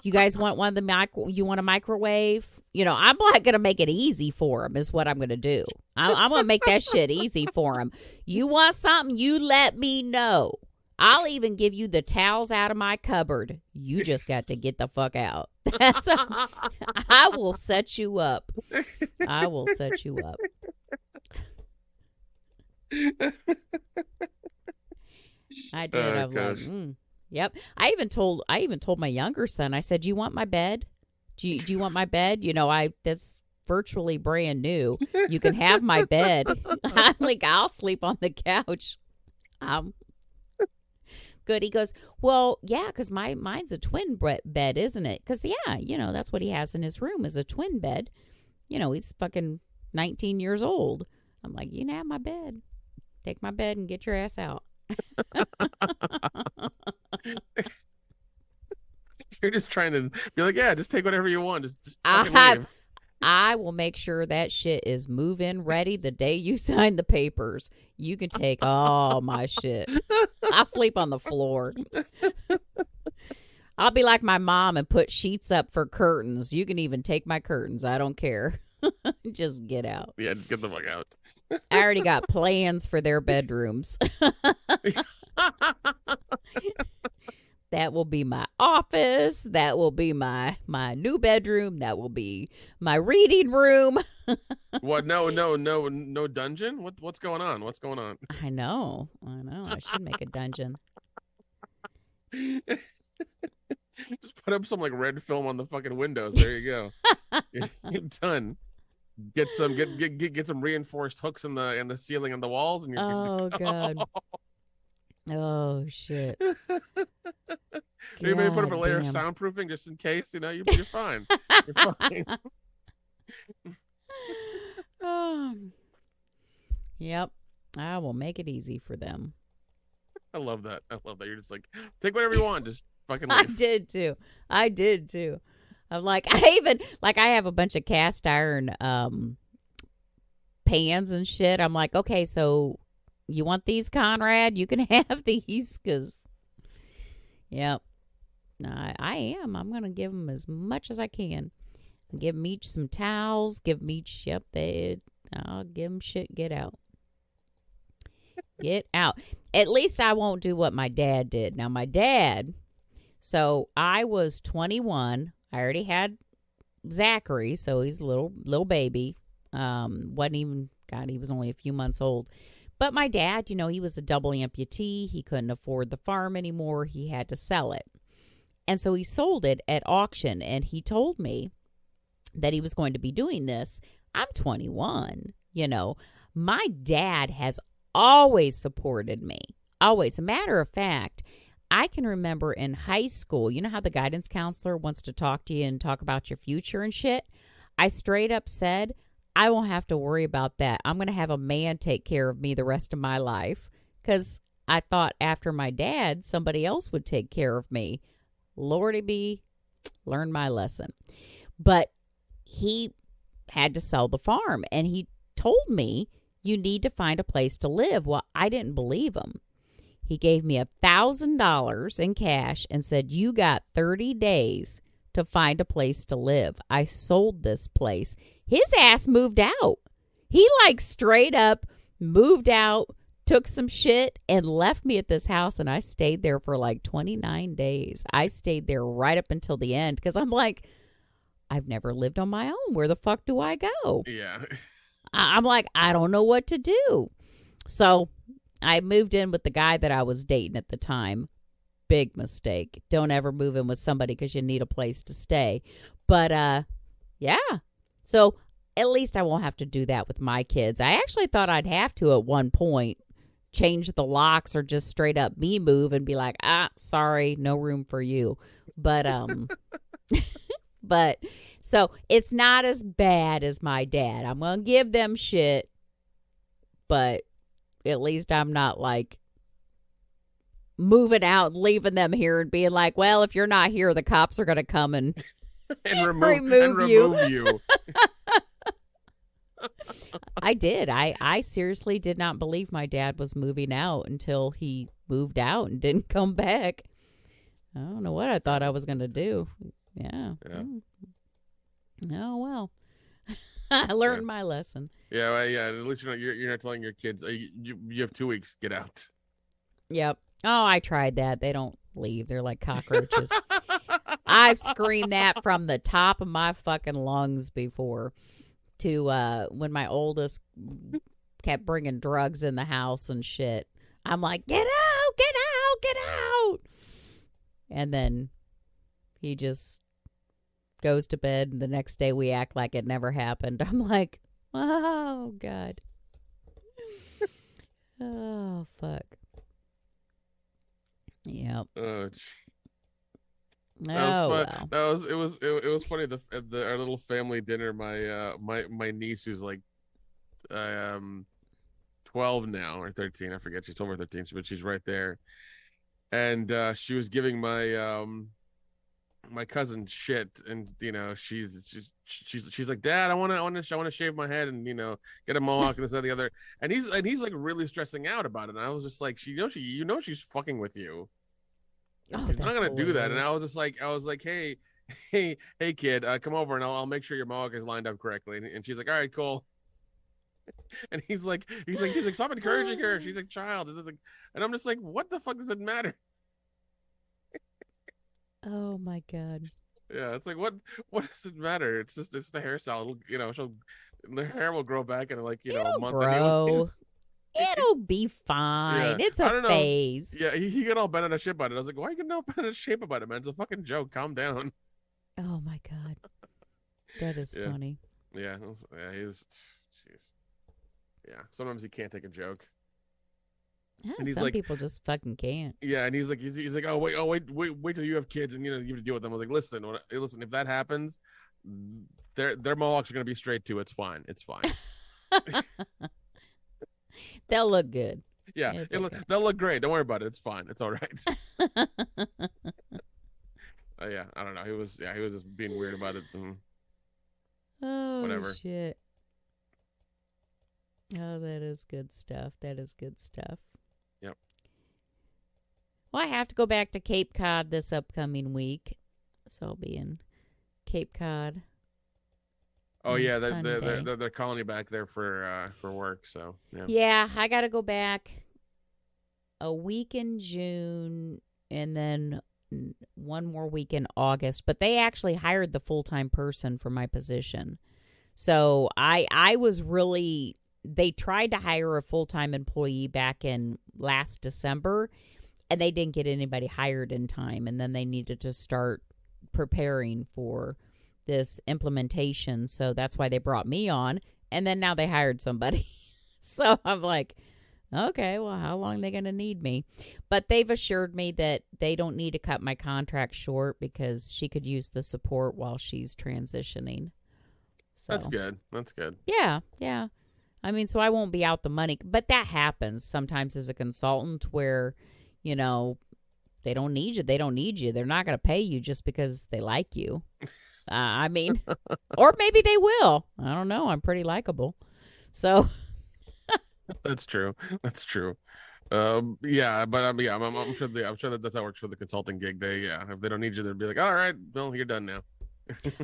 you guys want one of the you want a microwave? I'm not going to make it easy for them is what I'm going to do. I'm going to make that shit easy for them. You want something? You let me know. I'll even give you the towels out of my cupboard. You just got to get the fuck out. I will set you up. I will set you up. I did. I'm like, yep. I even told my younger son, I said, you want my bed? Do you want my bed? That's virtually brand new. You can have my bed. I'm like, I'll sleep on the couch. Good. He goes, well, yeah, because mine's a twin bed, isn't it? Because, yeah, that's what he has in his room is a twin bed. He's fucking 19 years old. I'm like, you can have my bed. Take my bed and get your ass out. You're just trying to be like, yeah, just take whatever you want. Just fucking leave. I will make sure that shit is move-in ready the day you sign the papers. You can take all my shit. I'll sleep on the floor. I'll be like my mom and put sheets up for curtains. You can even take my curtains. I don't care. Just get out. Yeah, just get the fuck out. I already got plans for their bedrooms. That will be my office. That will be my new bedroom. That will be my reading room. What? No dungeon? What's going on? What's going on? I know. I should make a dungeon. Just put up some like red film on the fucking windows. There you go. You're done. Get some reinforced hooks in the ceiling and the walls, and you're good to go. God. Oh shit. Maybe put up a layer of soundproofing just in case, you're fine. You're fine. Yep. I will make it easy for them. I love that. You're just like, take whatever you want, just fucking leave. I did too. I'm like, I have a bunch of cast iron pans and shit. I'm like, okay, so you want these, Conrad? You can have these, because, yep. I am. I'm going to give them as much as I can. Give them each some towels. Give them each, I'll give them shit. Get out. Get out. At least I won't do what my dad did. Now, my dad, so I was 21. I already had Zachary, so he's a little baby. Wasn't even, God, he was only a few months old. But my dad, he was a double amputee. He couldn't afford the farm anymore. He had to sell it. And so he sold it at auction. And he told me that he was going to be doing this. I'm 21, My dad has always supported me. Always. A matter of fact, I can remember in high school, you know how the guidance counselor wants to talk to you and talk about your future and shit? I straight up said, I won't have to worry about that. I'm going to have a man take care of me the rest of my life, because I thought after my dad, somebody else would take care of me. Lordy be, learned my lesson. But he had to sell the farm, and he told me, you need to find a place to live. Well, I didn't believe him. He gave me $1,000 in cash and said, you got 30 days to find a place to live. I sold this place. His ass moved out. He straight up moved out, took some shit, and left me at this house. And I stayed there for 29 days. I stayed there right up until the end, because I'm like, I've never lived on my own. Where the fuck do I go? Yeah. I'm like, I don't know what to do. So I moved in with the guy that I was dating at the time. Big mistake. Don't ever move in with somebody because you need a place to stay. But, yeah. So at least I won't have to do that with my kids. I actually thought I'd have to at one point change the locks, or just straight up me move and be like, sorry, no room for you. But, but so it's not as bad as my dad. I'm going to give them shit, but at least I'm not moving out and leaving them here and being like, well, if you're not here, the cops are going to come and, remove you. I did. I seriously did not believe my dad was moving out until he moved out and didn't come back. I don't know what I thought I was going to do. Yeah. Oh, well. I learned my lesson. Yeah, well, yeah. At least you're not telling your kids, you have 2 weeks, get out. Yep. Oh, I tried that. They don't leave. They're like cockroaches. I've screamed that from the top of my fucking lungs before, to when my oldest kept bringing drugs in the house and shit. I'm like, get out, get out, get out. And then he just goes to bed, and the next day we act like it never happened. I'm like, oh, God. Oh, fuck. Yep. Oh, that was Oh, fun. well. It was funny. Our little family dinner. My niece, who's like 12 now or 13, I forget. She's 12 or 13, but she's right there. And she was giving my cousin shit, and she's like, Dad, I want to shave my head and get a mohawk and this and the other. And he's like really stressing out about it. And I was just like, she's fucking with you. Oh, She's not gonna hilarious. do that. And I was like, hey, kid, come over and I'll make sure your mohawk is lined up correctly. And she's like, all right, cool. And he's like, stop encouraging her. She's a child. And I'm just like, what the fuck does it matter? Oh, my God. Yeah, it's like, what does it matter? It's the hairstyle. The hair will grow back in like It'll a month. grow. Anyways. It'll be fine. Yeah. It's I a don't know. phase. Yeah, he got all bent out of shape about it. I was like, why are you getting all bent out of shape about it, man? It's a fucking joke. Calm down. Oh, my God. That is funny. Yeah, he's, jeez. Yeah, sometimes he can't take a joke. Yeah, And he's some like, people just fucking can't. yeah, and he's like, oh wait till you have kids and you have to deal with them. I was like, listen, if that happens, their mohawks are gonna be straight too. It's fine. They'll look good. Yeah, Okay. they'll look great. Don't worry about it. It's fine. It's all right. Yeah, I don't know. He was just being weird about it. And Oh, whatever. shit. Oh, that is good stuff. Yep. Well, I have to go back to Cape Cod this upcoming week. So I'll be in Cape Cod. Oh yeah, Sunday. they're calling you back there for work. So yeah. Yeah, I got to go back a week in June and then one more week in August. But they actually hired the full-time person for my position. So I was really... They tried to hire a full-time employee back in last December, and they didn't get anybody hired in time. And then they needed to start preparing for this implementation. So that's why they brought me on. And then now they hired somebody. So I'm like, okay, well, how long are they going to need me? But they've assured me that they don't need to cut my contract short because she could use the support while she's transitioning. So That's good. Yeah. I mean, so I won't be out the money. But that happens sometimes as a consultant where, they don't need you. They're not going to pay you just because they like you. I mean, or maybe they will. I don't know. I'm pretty likable. So. That's true. Yeah, but I'm sure that's how it works for the consulting gig. If they don't need you, they'll be like, all right, well, you're done now.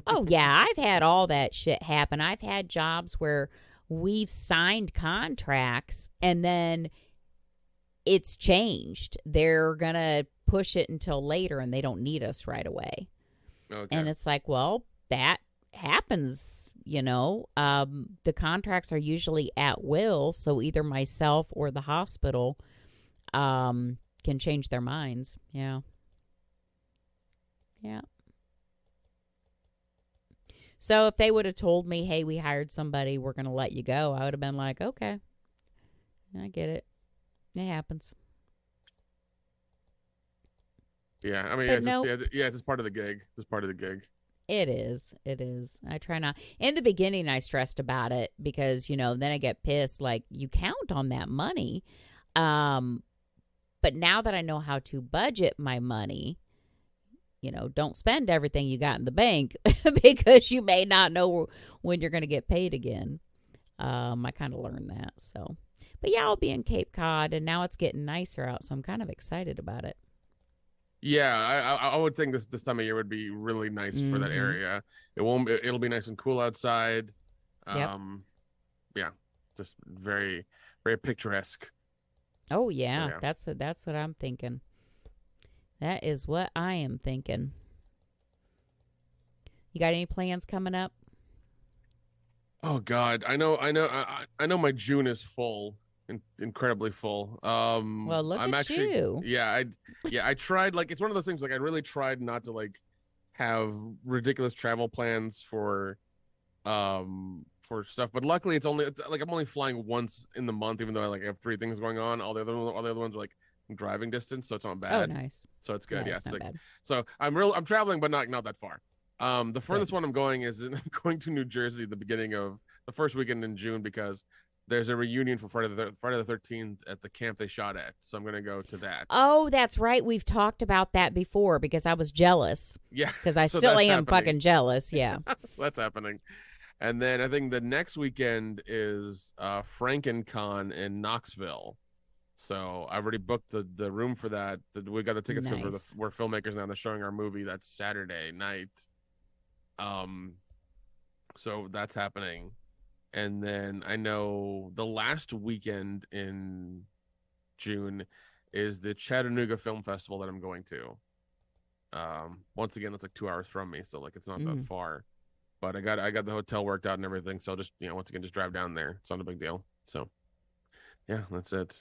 Oh, yeah. I've had all that shit happen. I've had jobs where we've signed contracts and then it's changed. They're going to push it until later and they don't need us right away. Okay. And it's like, well, that happens, the contracts are usually at will. So either myself or the hospital can change their minds. Yeah. So if they would have told me, hey, we hired somebody, we're going to let you go, I would have been like, okay, I get it. It happens. Yeah, I mean, it's just part of the gig. It is. I try not. In the beginning, I stressed about it because, then I get pissed. Like, you count on that money. But now that I know how to budget my money, don't spend everything you got in the bank because you may not know when you're going to get paid again. I kind of learned that. So, but yeah, I'll be in Cape Cod, and now it's getting nicer out, so I'm kind of excited about it. Yeah, I would think this time of year would be really nice for that area. It'll be nice and cool outside. Yep. Yeah, just very, very picturesque. Oh yeah, that's what I'm thinking. That is what I am thinking. You got any plans coming up? Oh God, I know my June is full, incredibly full. Well, look at you. Yeah, I tried, like, it's one of those things, like, I really tried not to, like, have ridiculous travel plans for stuff, but luckily it's like I'm only flying once in the month, even though I have 3 things going on. All the other ones are like driving distance, so it's not Oh, bad. nice. So it's good. Yeah, Yeah, it's it's not like bad. so I'm traveling, but not that far. The furthest Good. one I'm going is I'm going to New Jersey the beginning of the first weekend in June because there's a reunion for Friday the 13th at the camp they shot at. So I'm gonna go to that. Oh, that's right. We've talked about that before because I was jealous. Yeah, Because I so still that's am happening. fucking jealous. Yeah. So that's happening. And then I think the next weekend is FrankenCon in Knoxville. So I've already booked the room for that. We got the tickets because Nice. we're filmmakers now. They're showing our movie that Saturday night. So that's happening. And then I know the last weekend in June is the Chattanooga Film Festival that I'm going to. Once again, it's like 2 hours from me, so like it's not that far. But I got the hotel worked out and everything, so I'll just once again just drive down there. It's not a big deal. So yeah, that's it.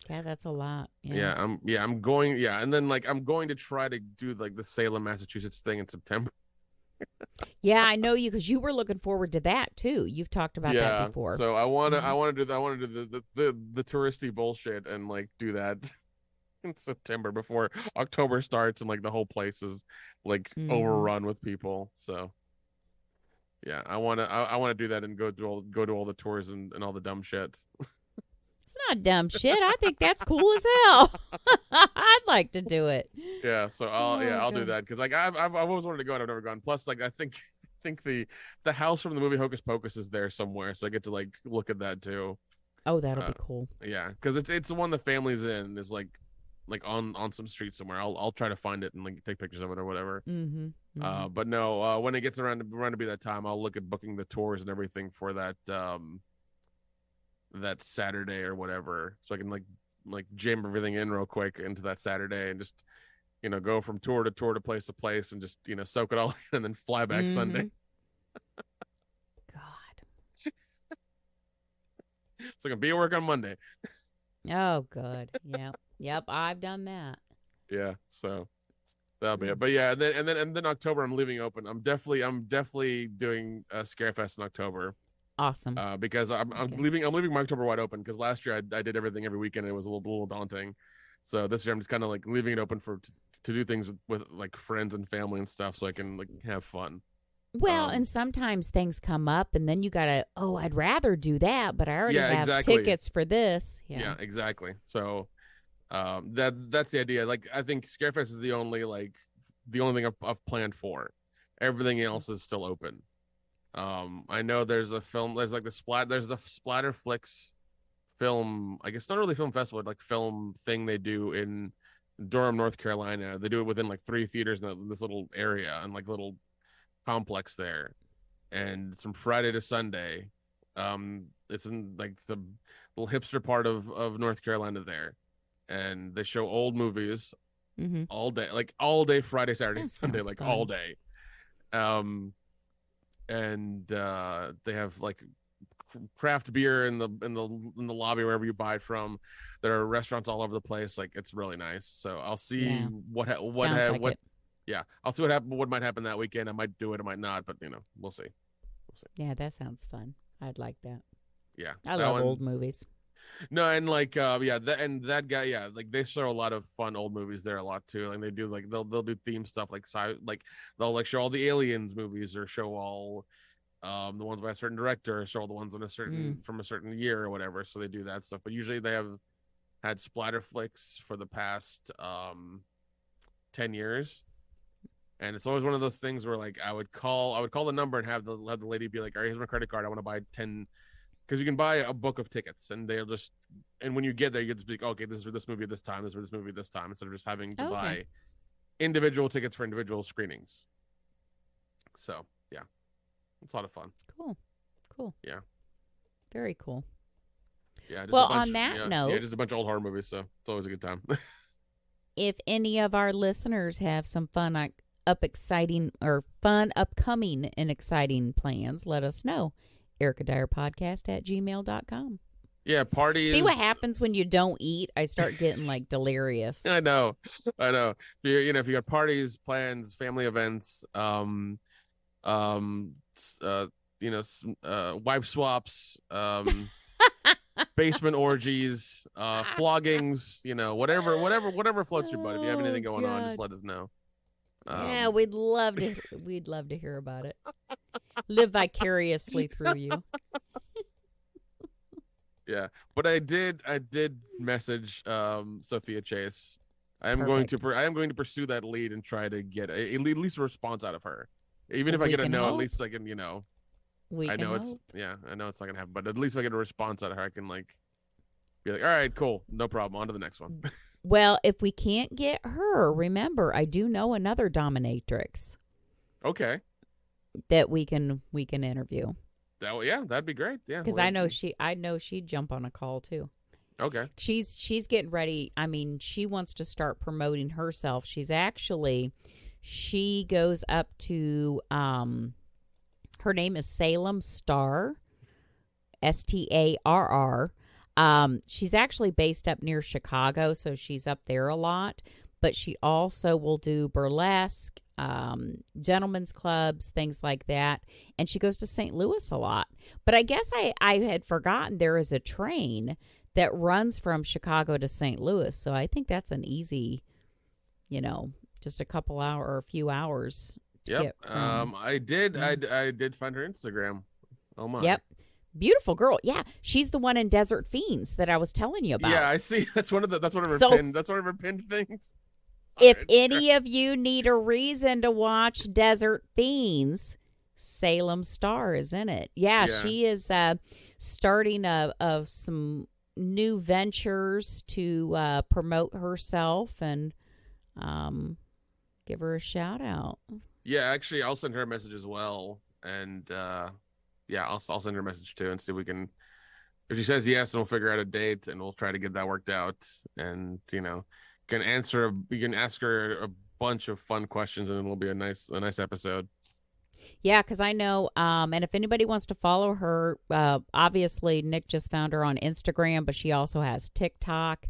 Yeah, that's a lot. Yeah. I'm going. Yeah, and then like I'm going to try to do like the Salem, Massachusetts thing in September. Yeah, I know you because you were looking forward to that too. You've talked about that before. So I want to do the touristy bullshit and like do that in September before October starts and like the whole place is like overrun with people. So yeah, I want to do that and go to all the tours and all the dumb shit. It's not dumb shit. I think that's cool as hell. I'd like to do it. Yeah, so I'll do that because like I've always wanted to go and I've never gone. Plus, like I think the house from the movie Hocus Pocus is there somewhere, so I get to like look at that too. Oh, that'll be cool. Yeah, because it's the one the family's in is like on some street somewhere. I'll try to find it and like take pictures of it or whatever. But no, when it gets around to be that time, I'll look at booking the tours and everything for that that Saturday or whatever, so I can like jam everything in real quick into that Saturday and just go from tour to place to place and just soak it all in and then fly back Sunday. God. So I can be at work on Monday. Oh, good. Yep. I've done that. Yeah. So that'll be it. But yeah, and then October I'm leaving open. I'm definitely doing a Scarefest in October. Awesome. Because I'm leaving my October wide open because last year I did everything every weekend and it was a little daunting. So this year I'm just kind of like leaving it open to do things with like friends and family and stuff so I can like have fun. Well, and sometimes things come up and then you gotta, I'd rather do that, but I already have tickets for this. Yeah, exactly. So that's the idea. Like I think Scarefest is the only thing I've planned for. Everything else is still open. I know there's the Splatter Flicks film, I guess not really film festival, like film thing they do in Durham, North Carolina. They do it within like 3 theaters in this little area and like little complex there, and it's from Friday to Sunday. It's in like the little hipster part of North Carolina there, and they show old movies all day, Friday, Saturday, Sunday, like fun. All day. And they have like craft beer in the lobby wherever you buy it from. There are restaurants all over the place. Like it's really nice. So I'll see what I'll see what might happen that weekend. I might do it, I might not, but we'll see. Yeah, that sounds fun. I'd like that. Yeah, I love old movies. No, and like that guy, like they show a lot of fun old movies there a lot too. Like they do they'll do theme stuff like they'll like show all the Aliens movies or show all the ones by a certain director or show all the ones on a certain from a certain year or whatever. So they do that stuff. But usually they have had splatter flicks for the past 10 years. And it's always one of those things where like I would call the number and have the lady be like, all right, here's my credit card. I want to buy 10, because you can buy a book of tickets and and when you get there, you just be like, okay, this is for this movie this time, this is for this movie this time, instead of just having to buy individual tickets for individual screenings. So yeah, it's a lot of fun. Cool. Yeah. Very cool. Yeah. Well, on that note, just a bunch of old horror movies, so it's always a good time. If any of our listeners have some fun upcoming and exciting plans, let us know. ericadyerpodcast@gmail.com. Yeah, parties. See what happens when you don't eat? I start getting like delirious. I know. If if you got parties, plans, family events, um, wife swaps, basement orgies, floggings, whatever floats your boat. If you have anything going on, just let us know. Yeah, we'd love to hear about it. Live vicariously through you. Yeah, but I did message Sophia Chase. I am Perfect. going to pursue that lead and try to get at least a response out of her. Even if I get a no, at least I can, I know it's not gonna happen, but at least if I get a response out of her, I can like be like, all right, cool, no problem, on to the next one. Well, if we can't get her, remember, I do know another dominatrix. Okay. That we can interview. That'd be great. Yeah. Because I know she'd jump on a call too. Okay. She's getting ready. I mean, she wants to start promoting herself. She goes up to her name is Salem Star, Starr. She's actually based up near Chicago, so she's up there a lot. But she also will do burlesque, gentlemen's clubs, things like that. And she goes to St. Louis a lot. But I guess I had forgotten there is a train that runs from Chicago to St. Louis. So I think that's an easy, just a few hours. Yep. I did find her Instagram. Oh my. Yep. Beautiful girl. Yeah, she's the one in Desert Fiends that I was telling you about. Yeah, I see. That's one of her pinned things. If any of you need a reason to watch Desert Fiends, Salem Star is in it. Yeah. She is starting some new ventures to promote herself and give her a shout out. Yeah, actually, I'll send her a message as well, and I'll send her a message too and see if we can. If she says yes, then we'll figure out a date and we'll try to get that worked out. And you can ask her a bunch of fun questions, and it'll be a nice episode. Yeah, because I know, and if anybody wants to follow her, obviously Nick just found her on Instagram, but she also has TikTok.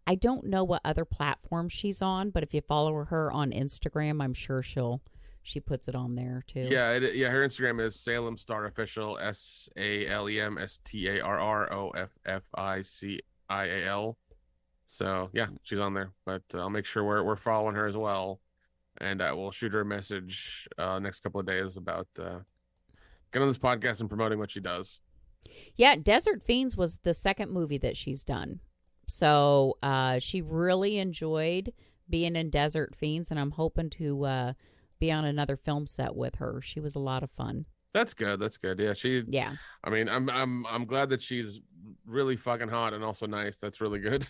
I don't know what other platform she's on, but if you follow her on Instagram, I'm sure she puts it on there too. Yeah, her Instagram is Salem Star Official, SalemStarOffiCial. So yeah, she's on there. But I'll make sure we're following her as well, and we'll shoot her a message next couple of days about getting on this podcast and promoting what she does. Yeah, Desert Fiends was the second movie that she's done. So she really enjoyed being in Desert Fiends, and I'm hoping to be on another film set with her. She was a lot of fun. That's good. Yeah, I mean, I'm glad that she's really fucking hot and also nice. That's really good.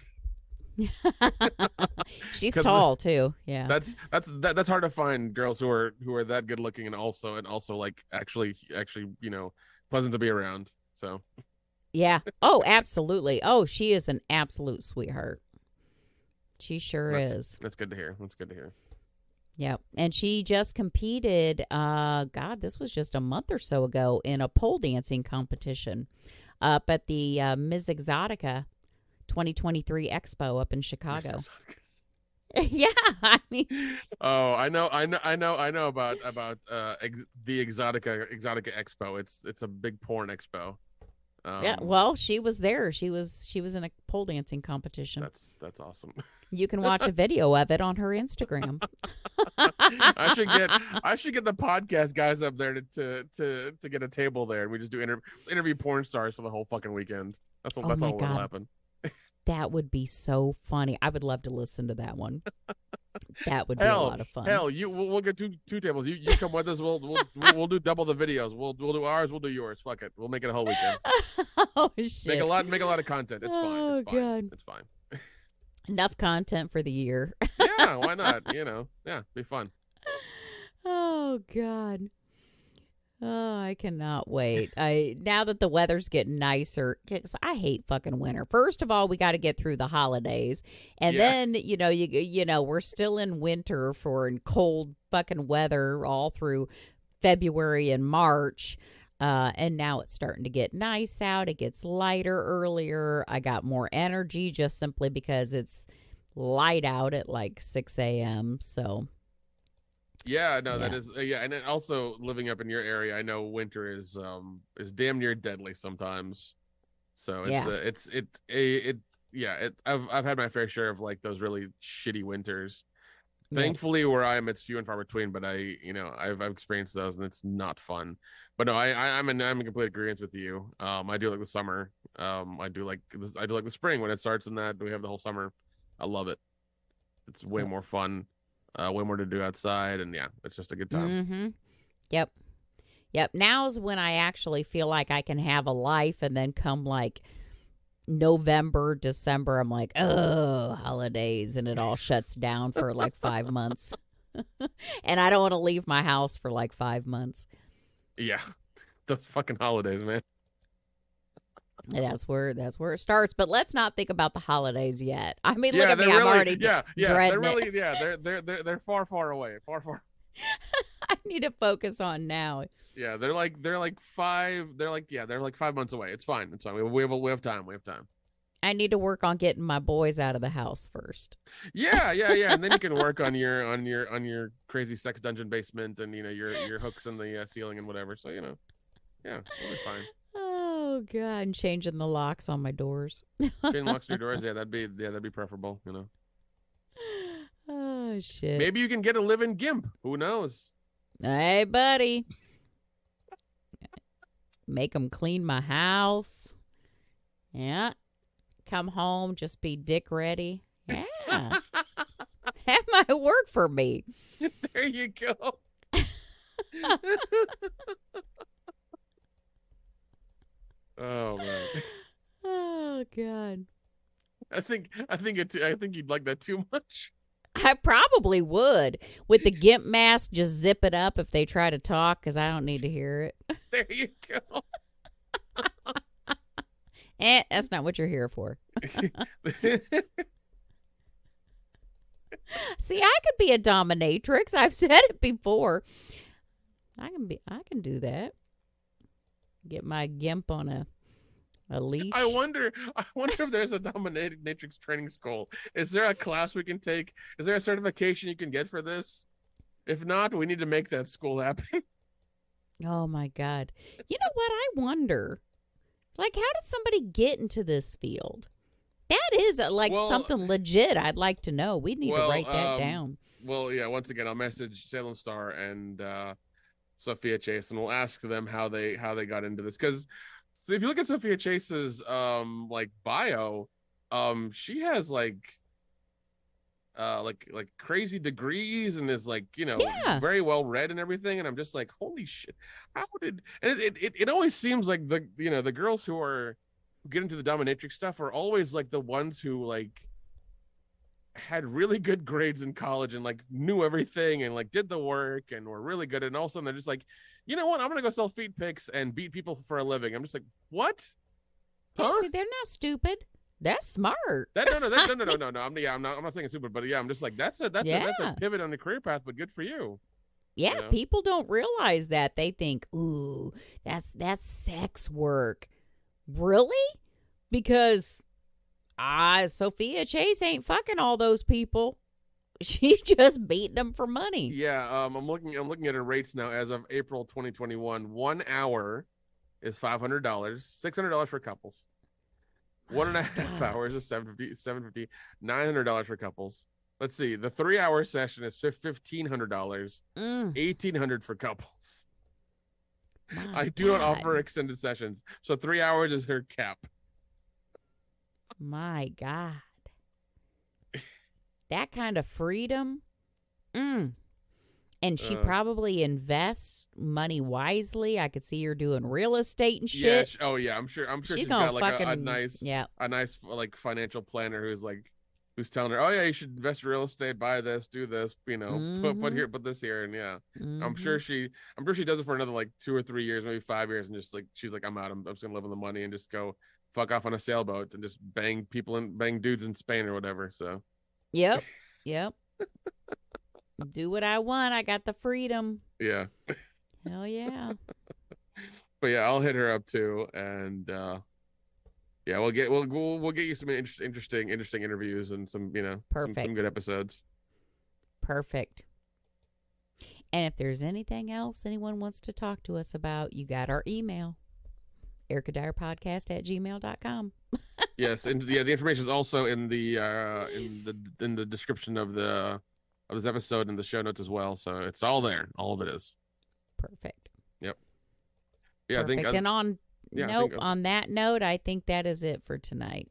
She's tall too. Yeah. That's hard to find, girls who are that good looking and also like actually, pleasant to be around. So yeah. Oh, absolutely. Oh, she is an absolute sweetheart. She sure is. That's good to hear. Yep. And she just competed, this was just a month or so ago, in a pole dancing competition up at the Ms. Exotica 2023 Expo up in Chicago. Yeah, I mean. Oh, I know about the Exotica Expo. It's a big porn expo. Yeah, well, she was there. She was in a pole dancing competition. That's awesome. You can watch a video of it on her Instagram. I should get the podcast guys up there to get a table there, and we just do interview porn stars for the whole fucking weekend. That's all that'll happen. That would be so funny. I would love to listen to that one. That would be a lot of fun. Hell, we'll get two tables. You come with us. We'll do double the videos. We'll do ours. We'll do yours. Fuck it. We'll make it a whole weekend. Oh shit! Make a lot of content. It's fine. It's fine. God. It's fine. Enough content for the year. Yeah, why not? Yeah, be fun. Oh God. Oh, I cannot wait. Now that the weather's getting nicer, 'cause I hate fucking winter. First of all, we got to get through the holidays, and then we're still in winter and cold fucking weather all through February and March. And now it's starting to get nice out. It gets lighter earlier. I got more energy just simply because it's light out at like 6 a.m. So Yeah, no, yeah, that is yeah, and then also living up in your area, I know winter is damn near deadly sometimes. So yeah, I've had my fair share of like those really shitty winters. yep. Thankfully, where I am, it's few and far between. But I've experienced those, and it's not fun. But no, I'm in complete agreement with you. I do like the summer. I do like the spring when it starts, and that we have the whole summer. I love it. It's way Yep. more fun, way more to do outside, and yeah, it's just a good time. Mm-hmm. Yep. Yep. Now's when I actually feel like I can have a life, and then come like November, December, I'm like, oh, holidays, and it all shuts down for like 5 months. And I don't want to leave my house for like 5 months. Yeah, those fucking holidays, man. And that's where it starts. But let's not think about the holidays yet. I mean, look Yeah, at me. they're I'm really, already they're dreading really, it. yeah, they're far, far away, far, far. I need to focus on now. Yeah, they're like 5 months away. It's fine. It's fine. We have time. We have time. I need to work on getting my boys out of the house first. Yeah, yeah, yeah. And then you can work on your crazy sex dungeon basement and your hooks in the ceiling and whatever. So yeah, we'll be fine. Oh God, and changing the locks on my doors. Chain locks your doors. Yeah, that'd be preferable. Oh shit. Maybe you can get a live-in gimp. Who knows? Hey, buddy. Make them clean my house. Yeah. Come home, just be dick ready. Yeah. That might work for me. There you go. Oh man. Oh God. I think you'd like that too much. I probably would. With the gimp mask, just zip it up if they try to talk, because I don't need to hear it. There you go. That's not what you're here for. See, I could be a dominatrix. I've said it before. I can do that. Get my gimp on a leash. I wonder if there's a dominatrix training school. Is there a class we can take? Is there a certification you can get for this? If not, we need to make that school happen. Oh my God. You know what? I wonder. Like, how does somebody get into this field? That is something legit. I'd like to know. We need to write that down. Well, yeah. Once again, I'll message Salem Star and Sophia Chase, and we'll ask them how they got into this. Because so if you look at Sophia Chase's bio, she has like crazy degrees and is very well read and everything, and I'm just like, holy shit, how did, and it always seems like the girls who get into the dominatrix stuff are always like the ones who like had really good grades in college and like knew everything and like did the work and were really good, and all of a sudden they're just like, you know what, I'm gonna go sell feet pics and beat people for a living. I'm just like, what? Huh? See, they're not stupid. That's smart. No. I'm not saying it's stupid, but yeah, I'm just like, that's a pivot on the career path, but good for you. Yeah, people don't realize that. They think, ooh, that's sex work. Really? Because Sophia Chase ain't fucking all those people. She's just beating them for money. Yeah, I'm looking at her rates now as of April 2021. 1 hour is $500, $600 for couples. 1.5 hours is $750, $900 for couples. Let's see. The 3-hour session is $1,500, $1,800 for couples. I do not offer extended sessions, so 3 hours is her cap. My God, that kind of freedom. And she probably invests money wisely. I could see her doing real estate and shit. Yeah. Oh yeah, I'm sure she's got like a nice like financial planner who's telling her, oh yeah, you should invest in real estate, buy this, do this, put this here, and yeah. I'm sure she does it for another like 2 or 3 years, maybe 5 years, and just like she's like, I'm out. I'm just gonna live on the money and just go fuck off on a sailboat and just bang people and bang dudes in Spain or whatever. So. Yep. Do what I want. I got the freedom. Yeah. Hell yeah. But yeah, I'll hit her up too, and yeah, we'll get you some interesting interviews and some some good episodes. Perfect. And if there's anything else anyone wants to talk to us about, you got our email, ericadyerpodcast@gmail.com. Yes, and yeah, the information is also in the description of this episode and the show notes as well. So it's all there. All of it is. Perfect. Yep. Yeah, Perfect. I think. And on that note, I think that is it for tonight.